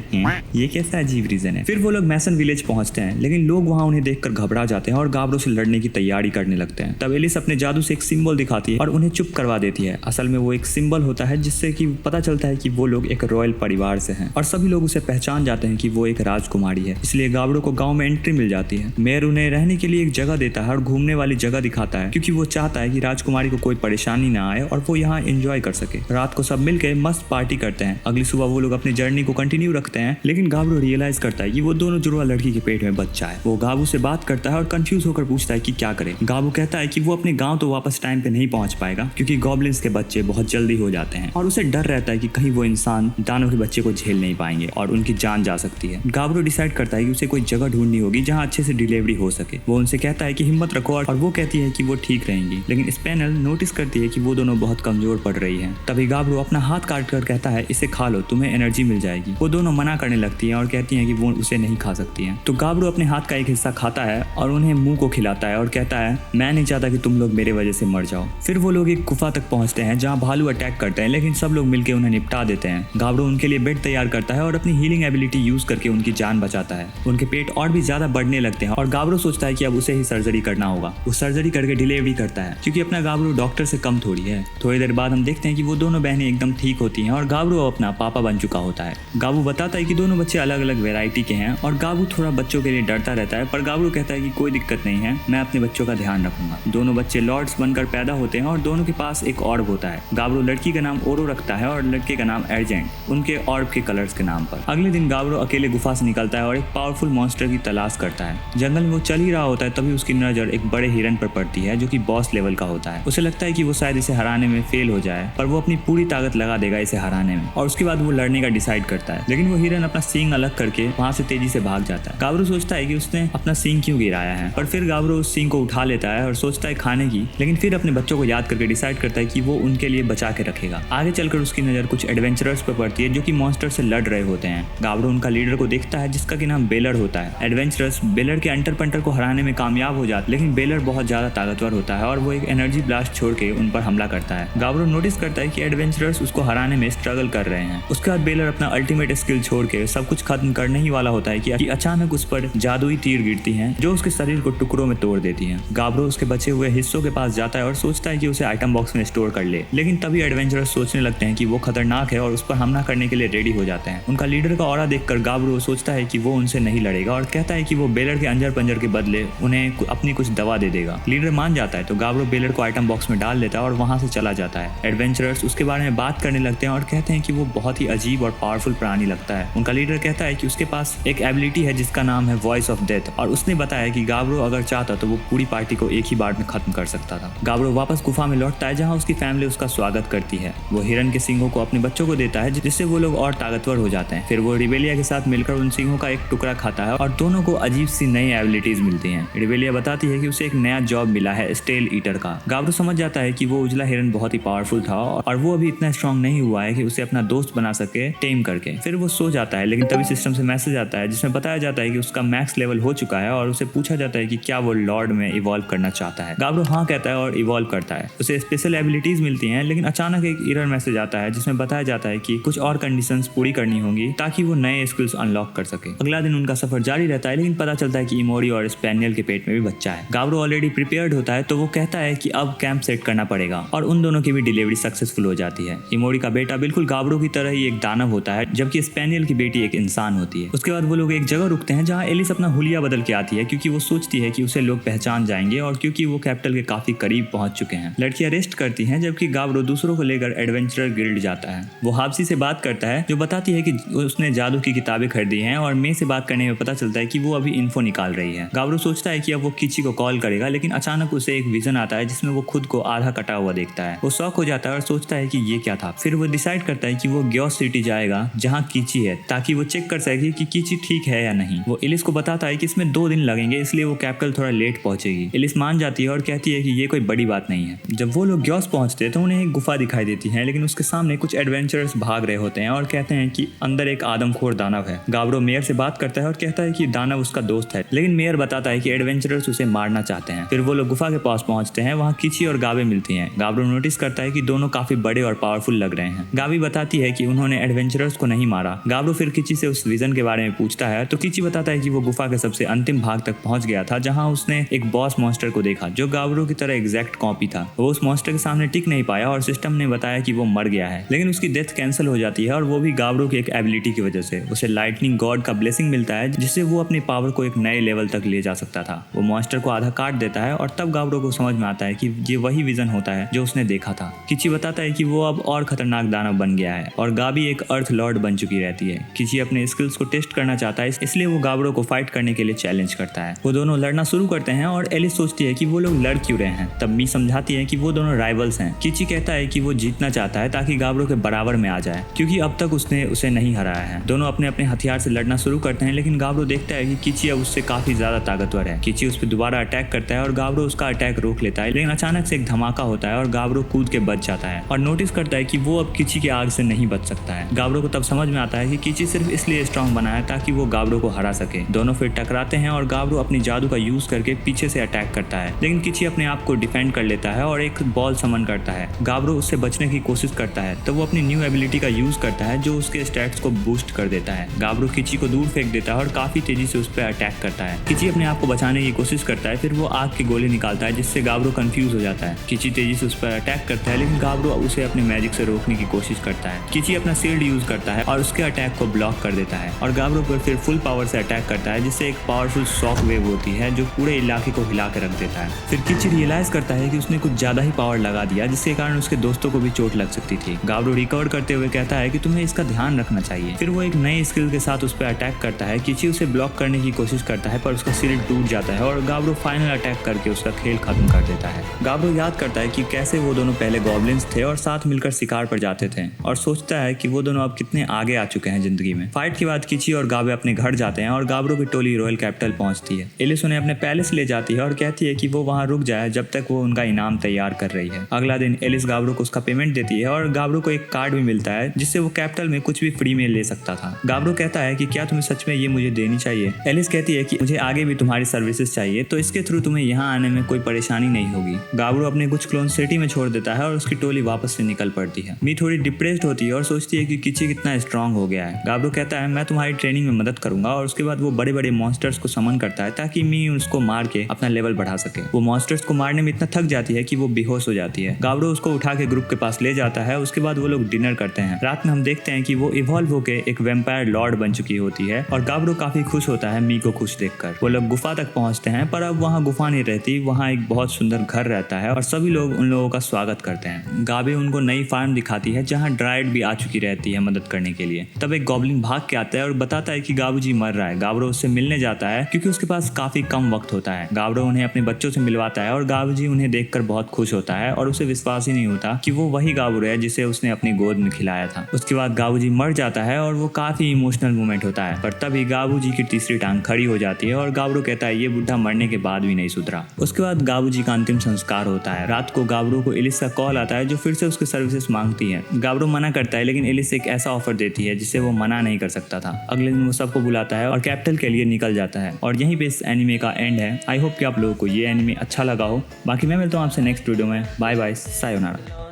ये कैसा अजीब रीजन है। फिर वो लोग मैसन विलेज पहुंचते हैं, लेकिन लोग वहां उन्हें देखकर घबरा जाते हैं और गाबड़ो से लड़ने की तैयारी करने लगते हैं। तब एलिस अपने जादू से एक सिंबल दिखाती है और उन्हें चुप करवा देती है। असल में वो एक सिंबल होता है जिससे कि पता चलता है कि वो लोग एक रॉयल परिवार से हैं और सभी लोग उसे पहचान जाते हैं कि वो एक राजकुमारी है। इसलिए गाबड़ो को गांव में एंट्री मिल जाती है। मेयर उन्हें रहने के लिए एक जगह देता है और घूमने वाली जगह दिखाता है, क्योंकि वो चाहता है कि राजकुमारी को कोई परेशानी ना आए और वो यहाँ एंजॉय कर सके। रात को सब मिलकर मस्त पार्टी करते हैं। अगली सुबह वो लोग अपनी जर्नी को कंटिन्यू रखते हैं, लेकिन गाबड़ो रियलाइज करता है कि वो दोनों जुड़वा लड़की के पेट में बच्चा है। वो गाबू से बात करता है और कंफ्यूज होकर पूछता है कि क्या करे। गाबू कहता है कि वो अपने गांव तो वापस टाइम पे नहीं पहुंच पाएगा, क्योंकि गॉब्लिन्स के बच्चे बहुत जल्दी हो जाते हैं और उसे डर रहता है कि कहीं वो इंसान दानव के बच्चे को झेल नहीं पाएंगे और उनकी जान जा सकती है। गाबड़ो डिसाइड करता है कि उसे कोई जगह ढूंढनी होगी जहाँ अच्छे से डिलीवरी हो सके। वो उन उनसे कहता है कि हिम्मत रखो और वो कहती है कि वो ठीक रहेंगी। लेकिन स्पेनल नोटिस करती है कि वो दोनों बहुत कमजोर पड़ रही है। तभी गाब्रो अपना हाथ काट कर कहता है इसे खा लो, तुम्हें एनर्जी मिल जाएगी। वो दोनों मना करने लगती हैं और कहती हैं कि वो उसे नहीं खा सकती हैं। तो गाब्रो अपने हाथ का एक हिस्सा खाता है और उन्हें मुंह को खिलाता है और कहता है मैं नहीं चाहता कि तुम लोग मेरे वजह से मर जाओ। फिर वो लोग एक गुफा तक पहुंचते हैं जहाँ भालू अटैक करते हैं, लेकिन सब लोग मिलकर उन्हें निपटा देते हैं। गाब्रो उनके लिए बेड तैयार करता है और अपनी हीलिंग एबिलिटी यूज करके उनकी जान बचाता है। उनके पेट और भी ज्यादा बढ़ने लगते हैं और गाब्रो सोचता है कि अब उसे ही सर्जरी करना होगा। वो सर्जरी करके डिलीवरी करता है क्योंकि अपना गाब्रो डॉक्टर से कम थोड़ी है। थोड़ी देर बाद हम देखते हैं कि वो दोनों बहनें एकदम ठीक होती हैं और गाब्रो अपना पापा बन चुका होता है। गाबू बताता है कि दोनों बच्चे अलग अलग वैरायटी के हैं और गाबू थोड़ा बच्चों के लिए डरता रहता है, पर गाब्रो कहता है कि कोई दिक्कत नहीं है, मैं अपने बच्चों का ध्यान रखूंगा। दोनों बच्चे लॉर्ड्स बनकर पैदा होते हैं और दोनों के पास एक ऑर्ब होता है। गाब्रो लड़की का नाम ओरो रखता है और लड़के का नाम अर्जेंट, उनके ऑर्ब के कलर्स के नाम पर। अगले दिन गाब्रो अकेले गुफा से निकलता है और एक पावरफुल मॉन्स्टर की तलाश करता है। जंगल में वो चल ही रहा होता है तभी उसकी नजर एक बड़े हिरन पर पड़ती है जो कि बॉस लेवल का होता है। उसे लगता है कि वो शायद इसे हराने में फेल हो जाए, पर वो अपनी पूरी ताकत लगा देगा इसे हराने में और उसके बाद वो लड़ने का डिसाइड करता है। लेकिन वो हिरन अपना सींग अलग करके वहां से तेजी से भाग जाता है। गाब्रो सोचता है कि उसने अपना सींग क्यों गिराया है, पर फिर गाब्रो उस सींग को उठा लेता है और सोचता है खाने की, लेकिन फिर अपने बच्चों को याद करके डिसाइड करता है कि वो उनके लिए बचा के रखेगा। आगे चलकर उसकी नजर कुछ एडवेंचरर्स पर पड़ती है जो कि मॉन्स्टर से लड़ रहे होते हैं। गाब्रो उनका लीडर को देखता है जिसका कि नाम बेलर होता है। एडवेंचरर्स बेलर के अंटर पंटर को हराने में कामयाब हो जाते, लेकिन बेलर बहुत ज्यादा ताकतवर होता है और वो एक एनर्जी ब्लास्ट छोड़ के उन पर हमला करता है। गाब्रो नोटिस करता है कि एडवेंचरर्स उसको हराने में स्ट्रगल कर रहे हैं। उसके बाद बेलर अपना अल्टीमेट स्किल छोड़ के सब कुछ खत्म करने ही वाला होता है कि अचानक उस पर जादुई तीर गिरती हैं जो उसके शरीर को टुकड़ों में तोड़ देती हैं। गाब्रो उसके बचे हुए हिस्सों के पास जाता है और सोचता है कि उसे आइटम बॉक्स में स्टोर कर ले, लेकिन तभी एडवेंचरर्स सोचने लगते हैं कि वो खतरनाक है और उस पर हमला करने के लिए रेडी हो जाते हैं। उनका लीडर का ऑरा देखकर गाब्रो सोचता है कि वो उनसे नहीं लड़ेगा और कहता है कि वो बेलर के अंजर पंजर के बदले उन्हें अपनी कुछ दवा दे देगा। लीडर मान जाता है तो गाब्रो बेलर को आइटम बॉक्स में डाल लेता है और वहां से चला जाता है। एडवेंचरर्स उसके बारे में बात करने लगते हैं और कहते हैं कि वो बहुत ही अजीब और पावरफुल प्राणी लगता है। उनका लीडर कहता है कि उसके पास एक एबिलिटी है जिसका नाम है वॉइस ऑफ डेथ और उसने बताया कि गाब्रो अगर चाहता तो वो पूरी पार्टी को एक ही बार में खत्म कर सकता था। गाब्रो वापस गुफा में लौटता है जहाँ उसकी फैमिली उसका स्वागत करती है। वो हिरन के सिंगों को अपने बच्चों को देता है जिससे वो लोग और ताकतवर हो जाते हैं। फिर वो रिबेलिया के साथ मिलकर उन सिंगों का एक टुकड़ा खाता है और दोनों को अजीब सी नई एबिलिटीज मिलती हैं। रिबेलिया बताती है कि उसे एक नया जॉब मिला है स्टेल ईटर का। गाब्रो समझ जाता है कि वो उजला हिरन बहुत ही पावरफुल था और वो अभी इतना स्ट्रांग नहीं हुआ है कि उसे अपना दोस्त बना सके टेम करके। फिर वो सो जाता है, लेकिन तभी सिस्टम से मैसेज आता है जिसमें बताया जाता है कि उसका मैक्स लेवल हो चुका है और उसे पूछा जाता है कि क्या वो लॉर्ड में इवॉल्व करना चाहता है। गाब्रो हाँ कहता है और इवॉल्व करता है। उसे स्पेशल एबिलिटीज मिलती हैं, लेकिन अचानक एक एरर मैसेज आता है जिसमें बताया जाता है कि कुछ और कंडीशंस पूरी करनी होंगी ताकि वो नए स्किल्स अनलॉक कर सके। अगला दिन उनका सफर जारी रहता है, लेकिन पता चलता है कि इमोरी और स्पेनियल के पेट में भी बच्चा है। गाब्रो ऑलरेडी प्रिपेयर्ड होता है तो वो कहता है कि अब कैंप सेट करना पड़ेगा और उन दोनों की भी डिलीवरी सक्सेसफुल हो जाती है। इमोरी का बेटा बिल्कुल गाब्रो की तरह ही एक दानव होता है, जबकि स्पेनियल की बेटी एक इंसान होती है। उसके बाद वो लोग एक जगह रुकते हैं जहाँ एलिस अपना हुलिया बदल के आती है क्योंकि वो सोचती है कि उसे लोग पहचान जाएंगे और क्योंकि वो कैपिटल के काफी करीब पहुंच चुके हैं। लड़की अरेस्ट करती है जबकि गाब्रो दूसरों को लेकर एडवेंचरर गिल्ड जाता है। वो हाब्सी से बात करता है जो बताती है कि उसने जादू की किताबें खरीदी हैं और मे से बात करने में पता चलता है कि वो अभी इन्फो निकाल रही है। गाब्रो सोचता है कि अब वो किची को कॉल करेगा, लेकिन अचानक उसे एक विजन आता है जिसमें वो खुद को आधा कटा हुआ देखता है। वो शॉक हो जाता है और सोचता है कि ये क्या था। फिर वो डिसाइड करता है कि वो ग्योस सिटी जाएगा जहाँ कीची है ताकि वो चेक कर सके कि कीची ठीक है या नहीं। वो एलिस को बताता है कि इसमें 2 दिन लगेंगे, इसलिए वो कैपिटल थोड़ा लेट पहुंचेगी। एलिस मान जाती है और कहती है कि ये कोई बड़ी बात नहीं है। जब वो लोग ग्योस पहुंचते हैं तो उन्हें एक गुफा दिखाई देती है, लेकिन उसके सामने कुछ एडवेंचरर्स भाग रहे होते हैं और कहते हैं कि अंदर एक आदमखोर दानव है। गाब्रो मेयर से बात करता है और कहता है कि दानव उसका दोस्त है, लेकिन मेयर बताता है कि एडवेंचरर्स उसे मारना चाहते हैं। फिर वो लोग गुफा के पास पहुंचते हैं, वहाँ किची और गाबे मिलती हैं। गाब्रो नोटिस करता है कि दोनों काफी बड़े और पावरफुल लग रहे हैं। गाबी बताती है कि उन्होंने एडवेंचरर्स को नहीं मारा। गाब्रो फिर किची से उस विजन के बारे में पूछता है तो किची बताता है कि वो गुफा के सबसे अंतिम भाग तक पहुंच गया था जहां उसने एक बॉस मॉन्स्टर को देखा जो गाब्रो की तरह एग्जैक्ट कॉपी था। वो उस मॉन्स्टर के सामने टिक नहीं पाया और सिस्टम ने बताया कि वो मर गया है, लेकिन उसकी डेथ कैंसिल हो जाती है और वो भी गाब्रो की एक एबिलिटी की वजह से। उसे लाइटनिंग गॉड का ब्लेसिंग मिलता है जिससे वो अपनी पावर को एक नए लेवल तक ले जा सकता था। वो मॉन्स्टर को आधा काट देता है और तब गाब्रो को समझ में आता है कि ये वही विजन होता है जो उसने देखा था। किची बताता है कि वो अब और खतरनाक दानव बन गया है और गाबी एक अर्थ लॉर्ड बन चुकी रहती है। किची अपने स्किल्स को टेस्ट करना चाहता है, इसलिए वो गाब्रो को फाइट करने के लिए चैलेंज करता है। वो दोनों लड़ना शुरू करते हैं और एलिस सोचती है कि वो लोग लड़ क्यों रहे हैं। तब मी समझाती है कि वो दोनों राइवल्स हैं। किची कहता है कि वो जीतना चाहता है ताकि गाब्रो के बराबर में आ जाए क्योंकि अब तक उसने उसे नहीं हराया है। दोनों अपने अपने हथियार से लड़ना शुरू करते हैं, लेकिन गाब्रो देखता है कि किची अब उससे काफी ज्यादा ताकतवर है। है। किची उस पर दोबारा अटैक करता है और गाब्रो उसका अटैक रोक लेता है, लेकिन अचानक से एक धमाका होता है और गाब्रो कूद के बच जाता है और नोटिस करता है कि वो अब किची के आग से नहीं बच सकता है। गाब्रो को तब समझ में आता है कि किची सिर्फ इसलिए स्ट्रांग बना है ताकि वो गाब्रो को हरा सके। दोनों फिर टकराते हैं और गाब्रो अपनी जादू का यूज करके पीछे से अटैक करता है, लेकिन किची अपने आप को डिफेंड कर लेता है और एक बॉल समन करता है। गाब्रो उससे बचने की कोशिश करता है तो वो अपनी न्यू एबिलिटी का यूज करता है जो उसके स्टैट्स को बूस्ट कर देता है। गाब्रो किची को दूर फेंक देता है और काफी तेजी से उस पर अटैक करता है। किची अपने आप को बचाने की कोशिश करता है, फिर वो आग की गोली निकालता है जिससे गाब्रो कंफ्यूज हो जाता है। किची तेजी से उस पर अटैक करता है, लेकिन गाब्रो उसे अपने मैजिक से रोकने की कोशिश करता है। किची अपना शील्ड यूज करता है और उसके अटैक को ब्लॉक कर देता है और गाब्रो पर फिर फुल पावर से अटैक करता है, जिससे एक पावरफुल शॉक वेव होती है जो पूरे इलाके को हिला के रख देता है। फिर किची रियलाइज करता है कि उसने कुछ ज्यादा ही पावर लगा दिया, जिसके कारण उसके दोस्तों को भी चोट लग सकती थी। गाब्रो रिकवर करते हुए कहता है कि तुम्हें इसका ध्यान रखना चाहिए। फिर वो एक नए स्किल के साथ उस पर अटैक करता है। किची उसे ब्लॉक करने की कोशिश करता है पर उसका शील्ड टूट जाता है और गाब्रो फाइनल अटैक करके उसका खेल खत्म कर देता है। गाब्रो याद करता है कि कैसे वो दोनों पहले गॉब्लिन्स थे और साथ मिलकर शिकार पर जाते थे और सोचता है कि वो दोनों अब कितने आगे आ चुके हैं जिंदगी में। फाइट के बाद किची और गाबे अपने घर जाते हैं और गाब्रो की टोली रॉयल कैपिटल पहुंचती है। एलिस उन्हें अपने पैलेस ले जाती है और कहती है कि वो वहां रुक जाए जब तक वो उनका इनाम तैयार कर रही है। अगला दिन एलिस गाब्रो को उसका पेमेंट देती है और गाब्रो को एक कार्ड भी मिलता है जिससे वो कैपिटल में कुछ भी फ्री में ले सकता था। गाब्रो कहता है कि क्या तुम्हें सच में ये मुझे देनी चाहिए। एलिस कहती है कि मुझे आगे भी तुम्हारी सर्विसेज चाहिए, तो इसके थ्रू तुम्हें यहाँ आने में कोई परेशानी नहीं होगी। गाब्रो अपने कुछ क्लोन सिटी में छोड़ देता है और उसकी टोली वापस से निकल पड़ती है। मी थोड़ी डिप्रेस्ड होती है और सोचती है कि किची कितना स्ट्रांग हो गया है। गाब्रो कहता है मैं तुम्हारी ट्रेनिंग में मदद करूंगा और उसके बाद वो बड़े बड़े मॉन्स्टर्स को समन करता है ताकि मी उसको मार के अपना लेवल बढ़ा सके। वो मॉन्स्टर्स को मारने में इतना थक जाती है कि वो बेहोश हो जाती है। गाब्रो उसको उठा के ग्रुप के पास ले जाता है। उसके बाद वो लोग डिनर करते हैं। रात में हम देखते हैं कि वो इवॉल्व होके एक वैम्पायर लॉर्ड बन चुकी होती है और गाब्रो काफी खुश होता है मी को खुश देखकर। वो लोग गुफा तक पहुंचते हैं पर अब वहाँ गुफा नहीं रहती, वहाँ एक बहुत सुंदर घर रहता है और सभी लोग उन लोगों का स्वागत करते हैं। गाबे उनको नई फार्म दिखाती है जहाँ ड्राइड भी आ चुकी रहती है मदद करने के लिए। तब एक गॉब्लिन भाग के आता है और बताता है कि गाबू जी मर रहा है। गाब्रो उससे मिलने जाता है क्योंकि उसके पास काफी कम वक्त होता है। गाब्रो उन्हें अपने बच्चों से मिलवाता है और गाबू जी उन्हें देखकर बहुत खुश होता है और उसे विश्वास ही नहीं होता कि वो वही गाब्रो है जिसे उसने अपनी गोद में खिलाया था। उसके बाद गाबू जी मर जाता है और वो काफी इमोशनल मोमेंट होता है, पर तभी गाबू जी की तीसरी टांग खड़ी हो जाती है और गाब्रो कहता है ये बुढ़ा मरने के बाद भी नहीं सुधरा। उसके बाद गाबू जी का अंतिम संस्कार होता है। रात को गाब्रो को एलिस का कॉल आता है जो फिर से उसके सर्विसेज मांगती है। गाब्रो मना करता है लेकिन एलिस एक ऐसा ऑफर देती है जिसे वो मना नहीं कर सकता था। अगले दिन वो सबको बुलाता है और कैपिटल के लिए निकल जाता है और यहीं पे इस एनिमे का एंड है। आई होप कि आप लोगों को ये एनिमे अच्छा लगा हो। बाकी मैं मिलता हूँ आपसे नेक्स्ट वीडियो में। Bye bye, sayonara.